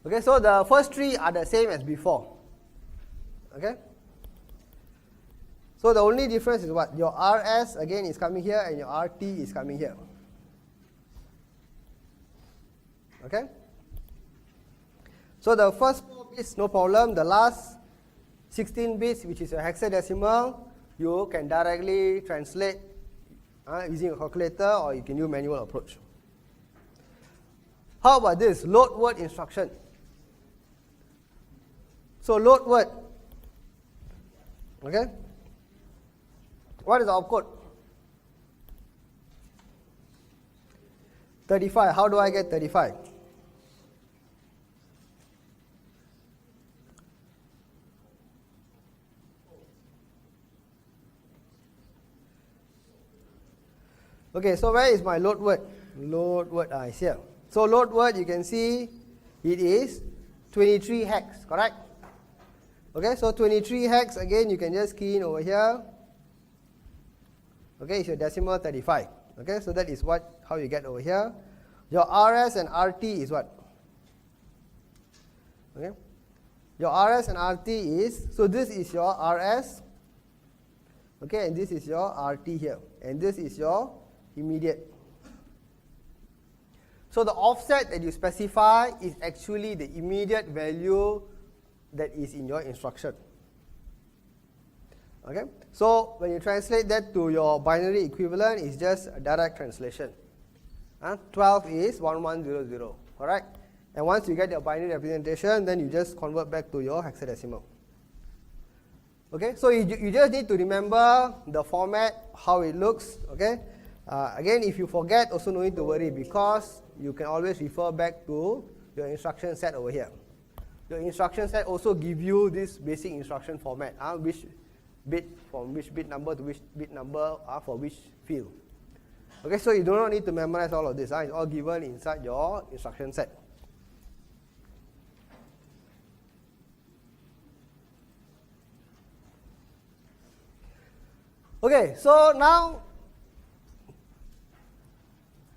Okay, so the first three are the same as before. Okay? So the only difference is what? Your RS again is coming here and your RT is coming here. Okay? So the first 4 bits, no problem. The last 16 bits, which is your hexadecimal, you can directly translate using a calculator, or you can use manual approach. How about this? Load word instruction. So load word. Okay? What is the opcode? 35. How do I get 35? Okay, so where is my load word? Load word is here. So load word, you can see it is 23 hex, correct? Okay, so 23 hex, again, you can just key in over here. Okay, it's your decimal 35. Okay, so that is how you get over here. Your RS and RT is what? Okay, your RS and RT is, so this is your RS. Okay, and this is your RT here. And this is your immediate. So the offset that you specify is actually the immediate value that is in your instruction. Okay, so when you translate that to your binary equivalent, it's just a direct translation. 12 is 1100, correct? And once you get your binary representation, then you just convert back to your hexadecimal. Okay, so you just need to remember the format, how it looks. Okay, again, if you forget, also no need to worry, because you can always refer back to your instruction set over here. Your instruction set also give you this basic instruction format, which bit from which bit number to which bit number for which field. Okay, so you do not need to memorize all of this. It's all given inside your instruction set. Okay, so now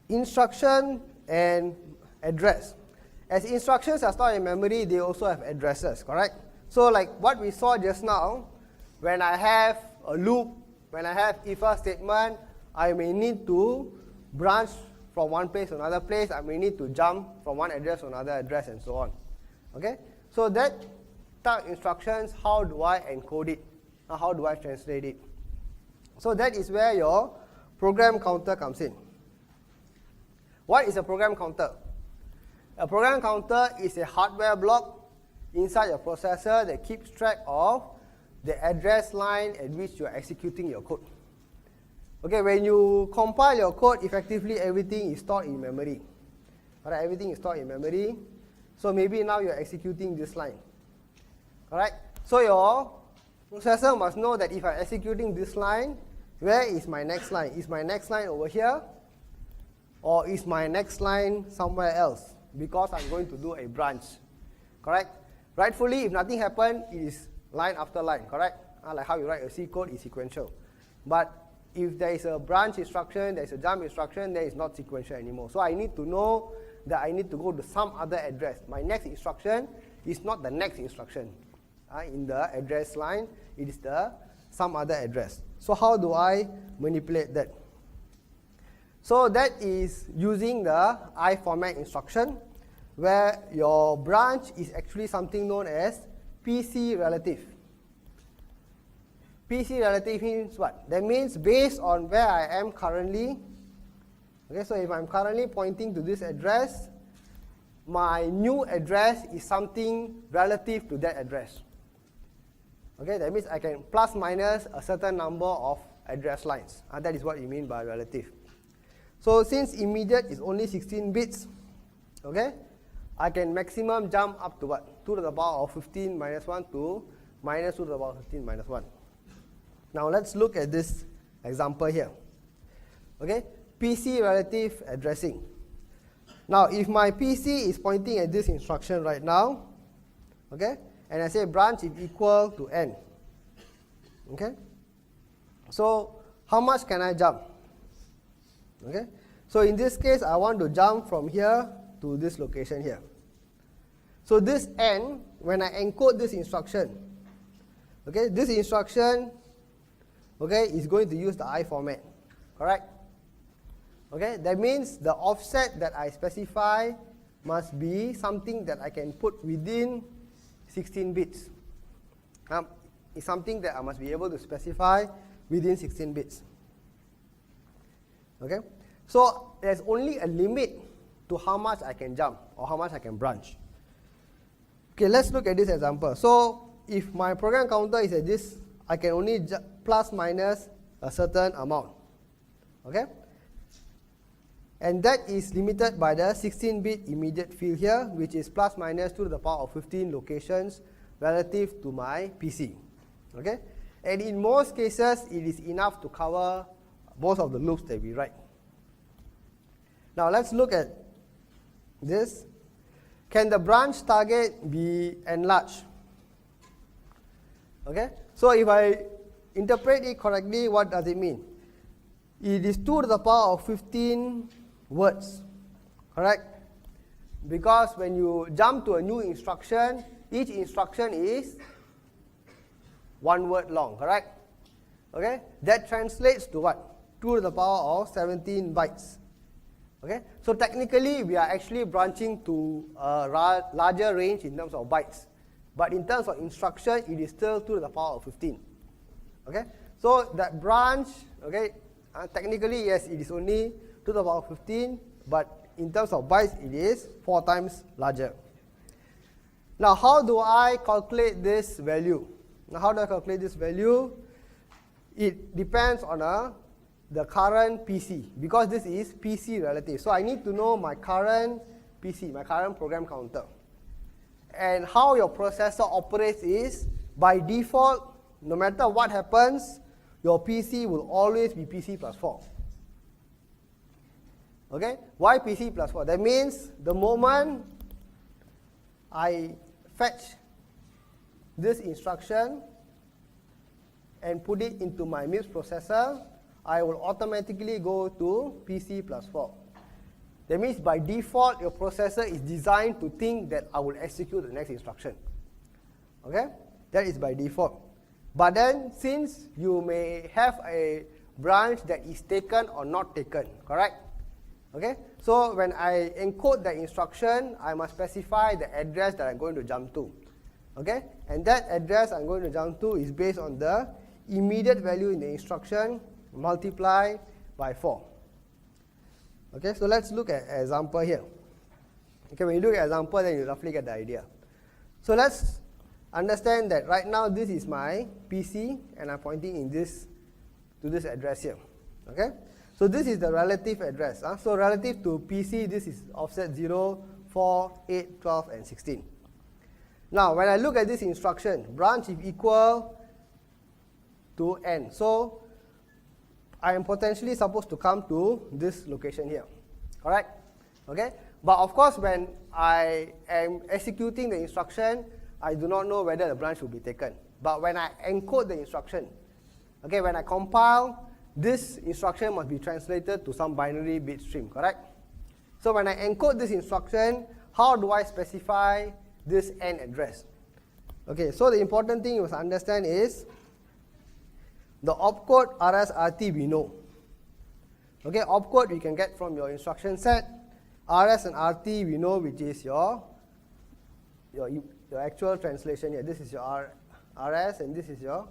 instruction and address. As instructions are stored in memory, they also have addresses, correct? So like what we saw just now, when I have a loop, when I have if-else statement, I may need to branch from one place to another place. I may need to jump from one address to another address and so on. Okay? So that type of instructions, how do I encode it? How do I translate it? So that is where your program counter comes in. What is a program counter? A program counter is a hardware block inside your processor that keeps track of the address line at which you are executing your code. Okay, when you compile your code, effectively everything is stored in memory. Alright, everything is stored in memory. So maybe now you are executing this line. Alright, so your processor must know that if I am executing this line, where is my next line? Is my next line over here? Or is my next line somewhere else? because I'm going to do a branch, correct? Rightfully, if nothing happened, it is line after line, correct? Like how you write a C code is sequential. But if there is a branch instruction, there is a jump instruction, then it's not sequential anymore. So I need to know that I need to go to some other address. My next instruction is not the next instruction. In the address line, it is the some other address. So how do I manipulate that? So that is using the I format instruction, where your branch is actually something known as PC relative. PC relative means what? That means based on where I am currently. Okay, so if I'm currently pointing to this address, my new address is something relative to that address. Okay, that means I can plus minus a certain number of address lines. That is what you mean by relative. So since immediate is only 16 bits, okay, I can maximum jump up to what? 2 to the power of 15 minus 1 to minus 2 to the power of 15 minus 1. Now let's look at this example here. Okay, PC relative addressing. Now if my PC is pointing at this instruction right now, okay, and I say branch is equal to n. Okay, so how much can I jump? Okay, so in this case I want to jump from here to this location here. So this n, when I encode this instruction, okay, this instruction, okay, is going to use the I format, correct? Okay, that means the offset that I specify must be something that I can put within 16 bits. It's something that I must be able to specify within 16 bits. Okay, so there's only a limit to how much I can jump or how much I can branch. Okay, let's look at this example. So if my program counter is at this, I can only plus minus a certain amount. Okay, and that is limited by the 16-bit immediate field here, which is plus minus 2 to the power of 15 locations relative to my PC. Okay, and in most cases, it is enough to cover most of the loops that we write. Now let's look at this. Can the branch target be enlarged? Okay, so if I interpret it correctly, what does it mean? It is 2 to the power of 15 words, correct? Because when you jump to a new instruction, each instruction is 1 word long, correct? Okay, that translates to what? 2 to the power of 17 bytes. Okay, so technically we are actually branching to a larger range in terms of bytes, but in terms of instruction, it is still 2 to the power of 15. Okay, so that branch, okay, technically yes, it is only 2 to the power of 15, but in terms of bytes, it is 4 times larger. Now, how do I calculate this value? Now, how do I calculate this value? It depends on the current PC, because this is PC relative. So I need to know my current PC, my current program counter. And how your processor operates is, by default, no matter what happens, your PC will always be PC plus 4. Okay? Why PC plus 4? That means the moment I fetch this instruction and put it into my MIPS processor, I will automatically go to PC plus 4. That means by default, your processor is designed to think that I will execute the next instruction. Okay? That is by default. But then, since you may have a branch that is taken or not taken, correct? Okay? So when I encode the instruction, I must specify the address that I'm going to jump to. Okay? And that address I'm going to jump to is based on the immediate value in the instruction multiply by 4. Okay, so let's look at an example here. Okay, when you look at an example, then you roughly get the idea. So let's understand that right now this is my PC, and I'm pointing in this to this address here. Okay, so this is the relative address. So relative to PC, this is offset 0, 4, 8, 12, and 16. Now, when I look at this instruction, branch is equal to n. So I am potentially supposed to come to this location here, correct? Okay, but of course when I am executing the instruction, I do not know whether the branch will be taken. But when I encode the instruction, okay, when I compile, this instruction must be translated to some binary bit stream, correct? So when I encode this instruction, how do I specify this end address? Okay, so the important thing you must understand is the opcode RS RT we know. Okay, opcode you can get from your instruction set. RS and RT we know, which is your actual translation here. This is your RS and this is your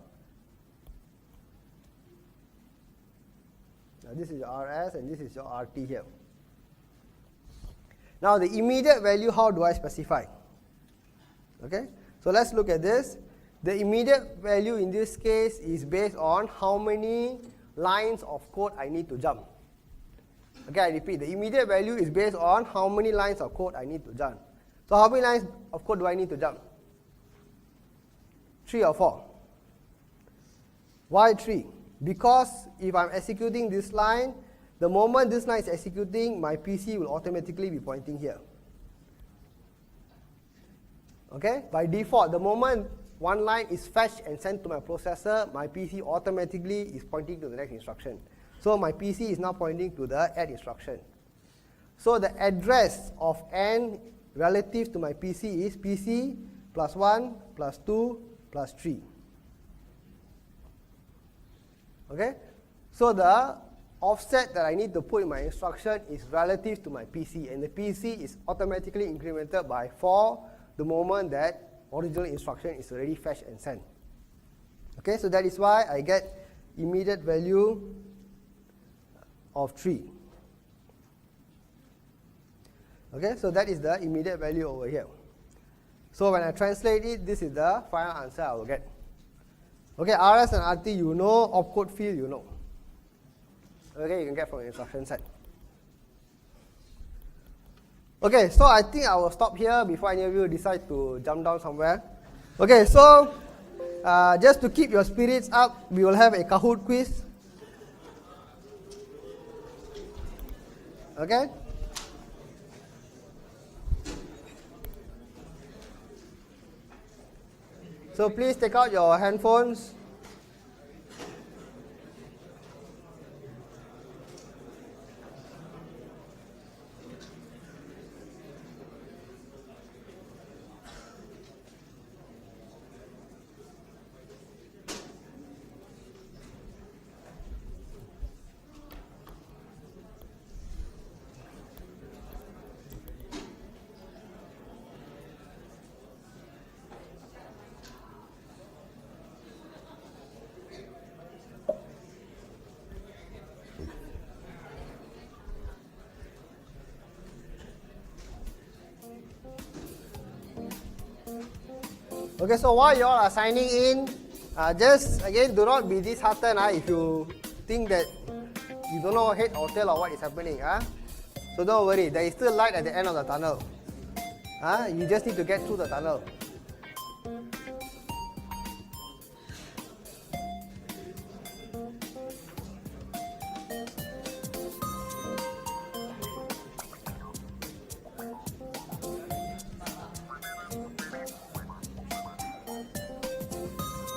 RS and this is your RT here. Now the immediate value, how do I specify? Okay, so let's look at this. The immediate value in this case is based on how many lines of code I need to jump. Okay, I repeat, the immediate value is based on how many lines of code I need to jump. So how many lines of code do I need to jump? 3 or 4? Why 3? Because if I'm executing this line, the moment this line is executing, my PC will automatically be pointing here. Okay, by default, the moment one line is fetched and sent to my processor, my PC automatically is pointing to the next instruction. So my PC is now pointing to the add instruction. So the address of n relative to my PC is PC plus 1 plus 2 plus 3. Okay, so the offset that I need to put in my instruction is relative to my PC, and the PC is automatically incremented by 4 the moment that original instruction is already fetched and sent. Okay, so that is why I get immediate value of 3. Okay, so that is the immediate value over here. So when I translate it, this is the final answer I will get. Okay, RS and RT you know, opcode field you know. Okay, you can get from the instruction set. Okay, so I think I will stop here before any of you decide to jump down somewhere. Okay, so just to keep your spirits up, we will have a Kahoot quiz. Okay? So please take out your handphones. Okay, so while you all are signing in, just again do not be disheartened if you think that you don't know head or tail of what is happening. So don't worry, there is still light at the end of the tunnel. You just need to get through the tunnel.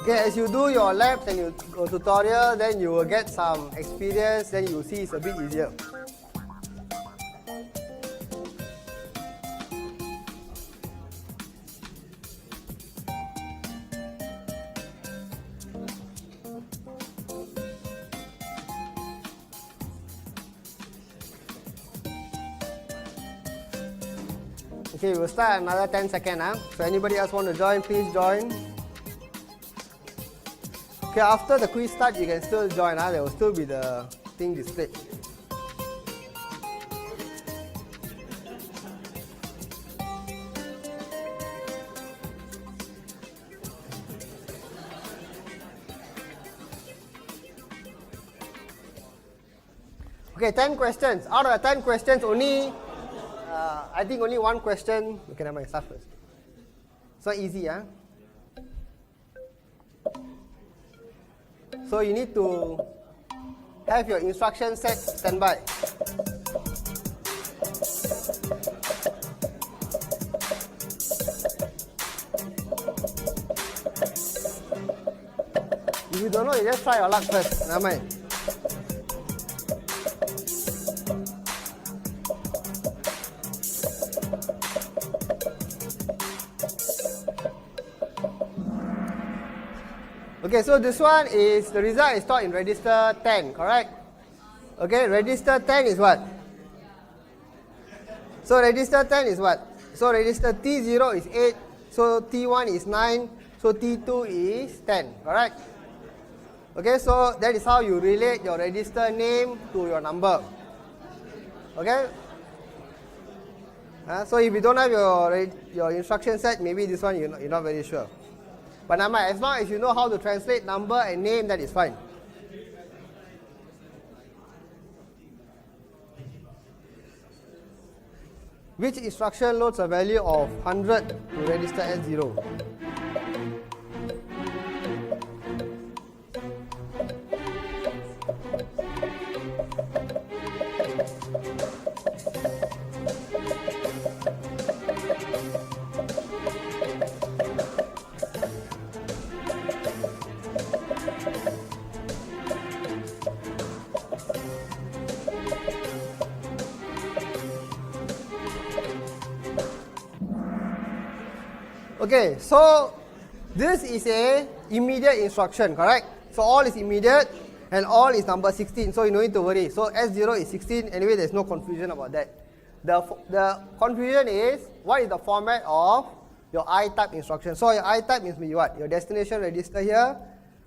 Okay, as you do your labs and your tutorial, then you will get some experience, then you will see it's a bit easier. Okay, we'll start another 10 seconds. So anybody else want to join, please join. Okay, after the quiz start, you can still join. There will still be the thing displayed. Okay, 10 questions. Out of the 10 questions, only I think only one question. Okay, never mind, start first. It's not easy, So you need to have your instruction set standby. If you don't know, you just try your luck first. Never mind. Okay, so this one is, the result is stored in register 10, correct? Okay, register 10 is what? So register 10 is what? So register T0 is 8, so T1 is 9, so T2 is 10, correct? Okay, so that is how you relate your register name to your number. Okay? So if you don't have your instruction set, maybe this one you're not very sure. But as long as you know how to translate number and name, that is fine. Which instruction loads a value of 100 to register S0? Okay, so this is a immediate instruction, correct? So all is immediate and all is number 16, so you don't need to worry. So S0 is 16, anyway there's no confusion about that. The confusion is, what is the format of your I-type instruction? So your I-type means what? Your destination register here,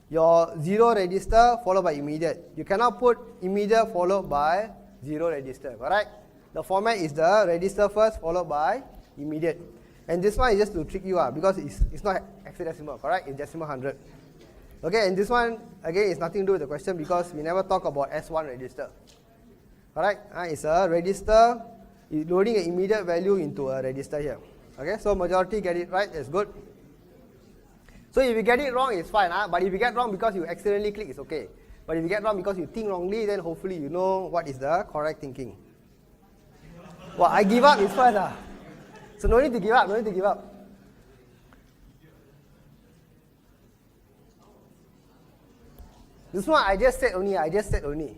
your 0 register followed by immediate. You cannot put immediate followed by 0 register, correct? The format is the register first followed by immediate. And this one is just to trick you because it's not hexadecimal, correct? It's decimal 100. Okay, and this one, again, is nothing to do with the question because we never talk about S1 register. Correct? It's a register, loading an immediate value into a register here. Okay, so majority get it right, that's good. So if you get it wrong, it's fine. But if you get wrong because you accidentally click, it's okay. But if you get wrong because you think wrongly, then hopefully you know what is the correct thinking. Well, I give up, it's fine. So no need to give up, no need to give up. This one I just said only.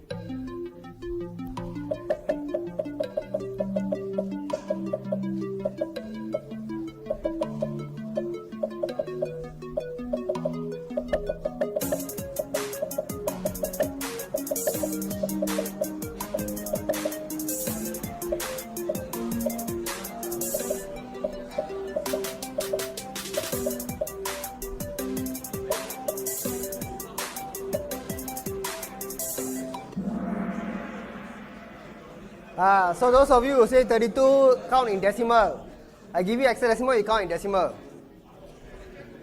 So those of you who say 32 count in decimal, I give you hexadecimal, you count in decimal.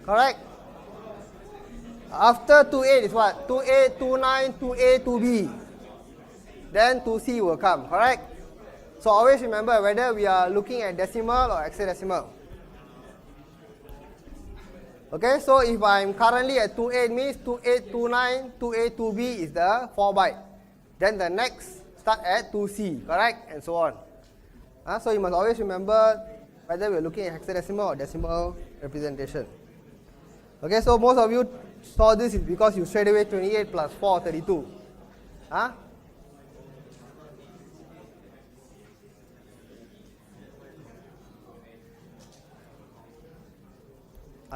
Correct? After 28 is what? 28, 29, 2A, 2B. Then 2C will come, correct? So always remember whether we are looking at decimal or hexadecimal. Okay, so if I'm currently at 28 means 28, 29, 2A, 2B is the 4 byte. Then the next start at 2C, correct? And so on. So you must always remember whether we're looking at hexadecimal or decimal representation. Okay, so most of you saw this is because you straight away 28 plus 4, 32.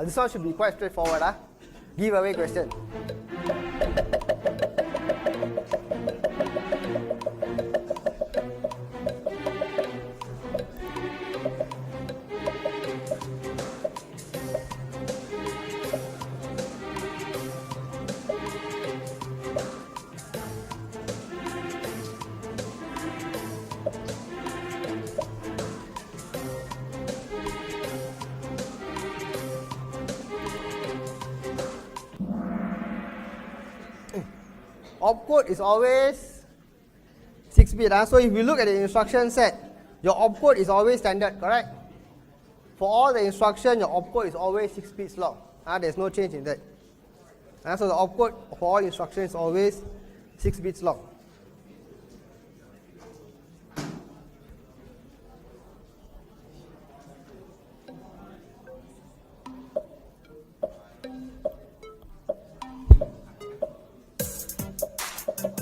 This one should be quite straightforward. Giveaway question. Opcode is always 6-bit. So if you look at the instruction set, your opcode is always standard, correct? For all the instruction, your opcode is always 6 bits long. There's no change in that. So the opcode for all instructions is always 6 bits long.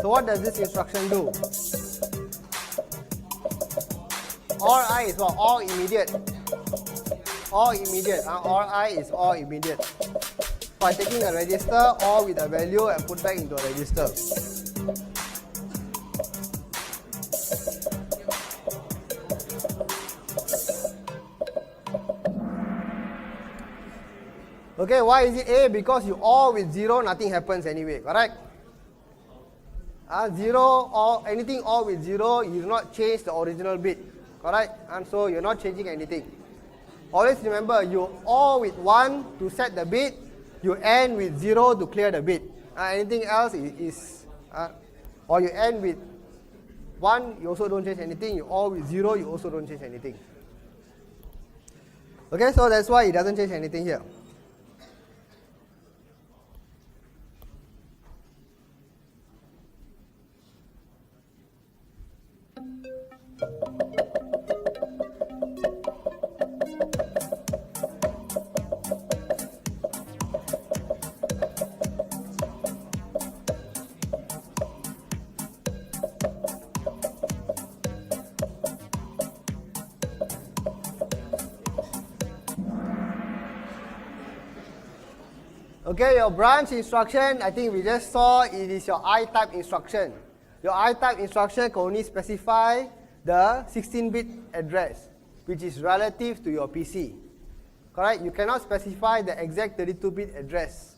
So what does this instruction do? OR I is what? All immediate. All immediate. OR I is all immediate. By taking a register, OR with a value and put back into a register. Okay, why is it A? Because you OR with 0, nothing happens anyway, correct? 0 or anything OR with 0, you do not change the original bit, correct? And so you're not changing anything. Always remember, you OR with 1 to set the bit, you AND with 0 to clear the bit. Anything else is or you AND with 1, you also don't change anything. You OR with 0, you also don't change anything. Okay, so that's why it doesn't change anything here. Okay, your branch instruction, I think we just saw it is your I-type instruction. Your I-type instruction can only specify the 16-bit address, which is relative to your PC. Correct? You cannot specify the exact 32-bit address,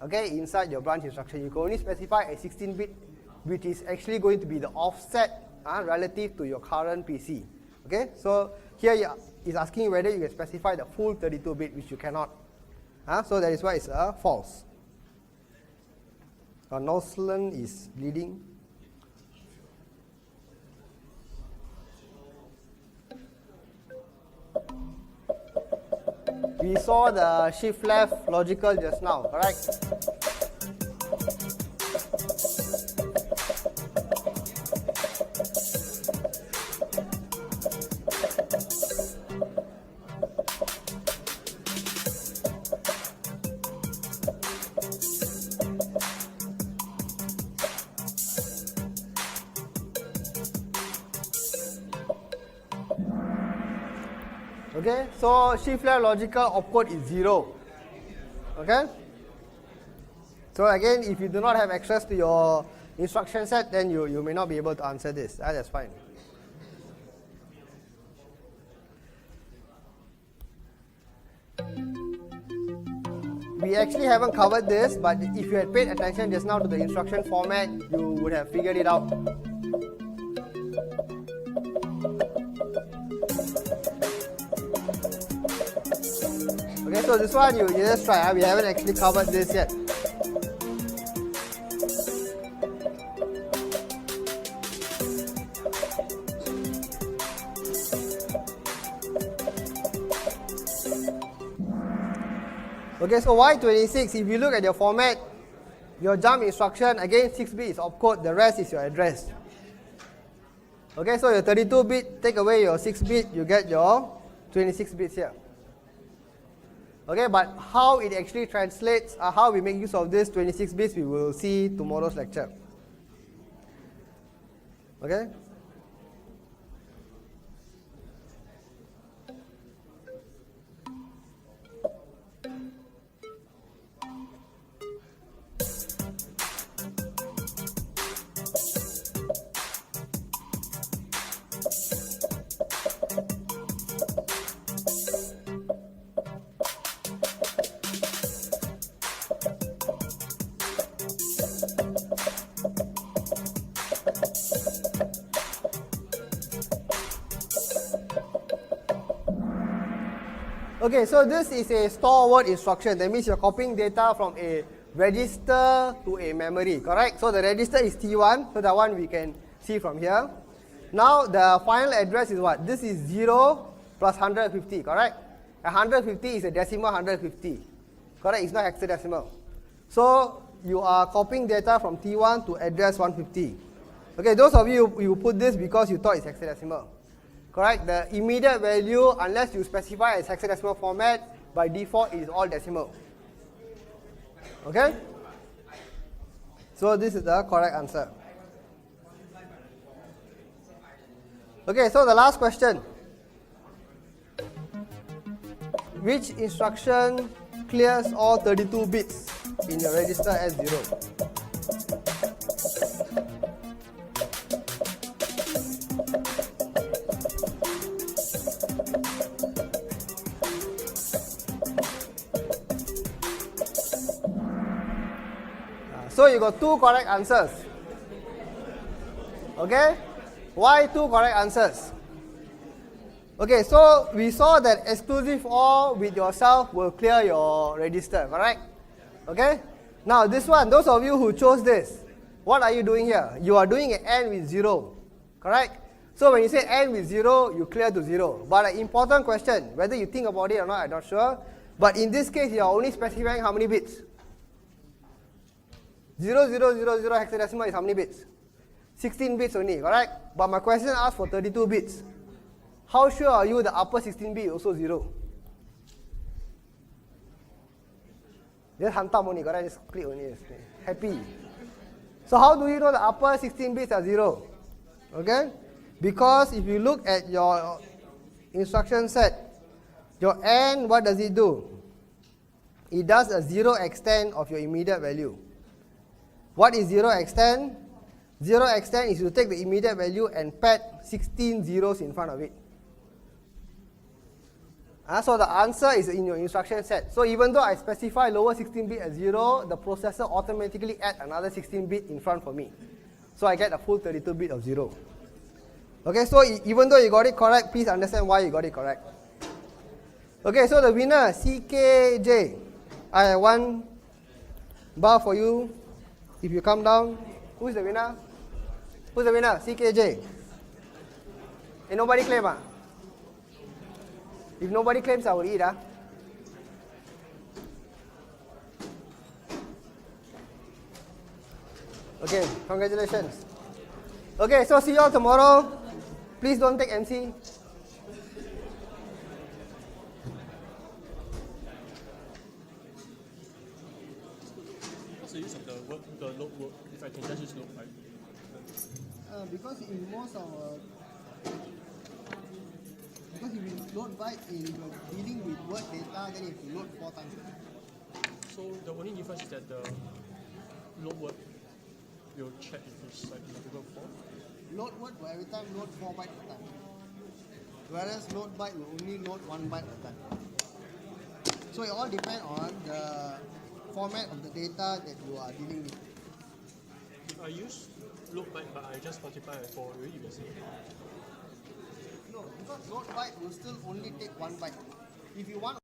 okay, inside your branch instruction. You can only specify a 16-bit, which is actually going to be the offset relative to your current PC. Okay, so here is asking whether you can specify the full 32-bit, which you cannot. So that is why it's false. Noslan is bleeding. We saw the shift left logical just now, correct? Okay, so shift left logical opcode is 0. Okay? So again, if you do not have access to your instruction set, then you may not be able to answer this. That's fine. We actually haven't covered this, but if you had paid attention just now to the instruction format, you would have figured it out. Okay, so this one you just try. We haven't actually covered this yet. Okay, so Y26, if you look at your format, your jump instruction, again 6-bit is opcode, the rest is your address. Okay, so your 32-bit, take away your 6-bit, you get your 26 bits here. Okay, but how it actually translates, how we make use of this 26 bits, we will see tomorrow's lecture. Okay? Okay, so this is a store word instruction. That means you're copying data from a register to a memory, correct? So the register is T1, so that one we can see from here. Now the final address is what? This is 0 plus 150, correct? 150 is a decimal 150, correct? It's not hexadecimal. So you are copying data from T1 to address 150. Okay, those of you, you put this because you thought it's hexadecimal. Correct? The immediate value, unless you specify as hexadecimal format, by default it is all decimal. Okay? So this is the correct answer. Okay, so the last question. Which instruction clears all 32 bits in your register S0? So you got two correct answers. Okay? Why two correct answers? Okay, so we saw that exclusive OR with yourself will clear your register, correct? Okay? Now this one, those of you who chose this, what are you doing here? You are doing an AND with 0, correct? So when you say AND with 0, you clear to 0. But an important question, whether you think about it or not, I'm not sure. But in this case, you are only specifying how many bits? 0000 hexadecimal is how many bits? 16 bits only, correct? But my question asks for 32 bits. How sure are you the upper 16 bit is also 0? Just hantam only, correct? Just click only. Happy. So how do you know the upper 16 bits are 0? Okay? Because if you look at your instruction set, your AND, what does it do? It does a 0 extend of your immediate value. What is 0 extend? 0 extend is you take the immediate value and pad 16 zeros in front of it. So the answer is in your instruction set. So even though I specify lower 16 bit as 0, the processor automatically add another 16 bit in front for me. So I get a full 32 bit of 0. Okay, so even though you got it correct, please understand why you got it correct. Okay, so the winner, CKJ. I have one bar for you. If you come down, who is the winner? Who's the winner? CKJ. Hey, nobody claim, ah? If nobody claims, I will eat, ah? Okay, congratulations. Okay, so see you all tomorrow. Please don't take MC. What's the use of the load work if I can just use load byte? Because in most of because if you load byte in dealing with word data, then you have to load 4 times. So the only difference is that the load word will check if it's like multiple 4. Load word will every time load 4 bytes at a time. Whereas load byte will only load 1 byte at a time. So it all depends on the format of the data that you are dealing with. If I use load byte but I just multiply by 4, will it be the same? No, because load byte will still only take 1 byte. If you want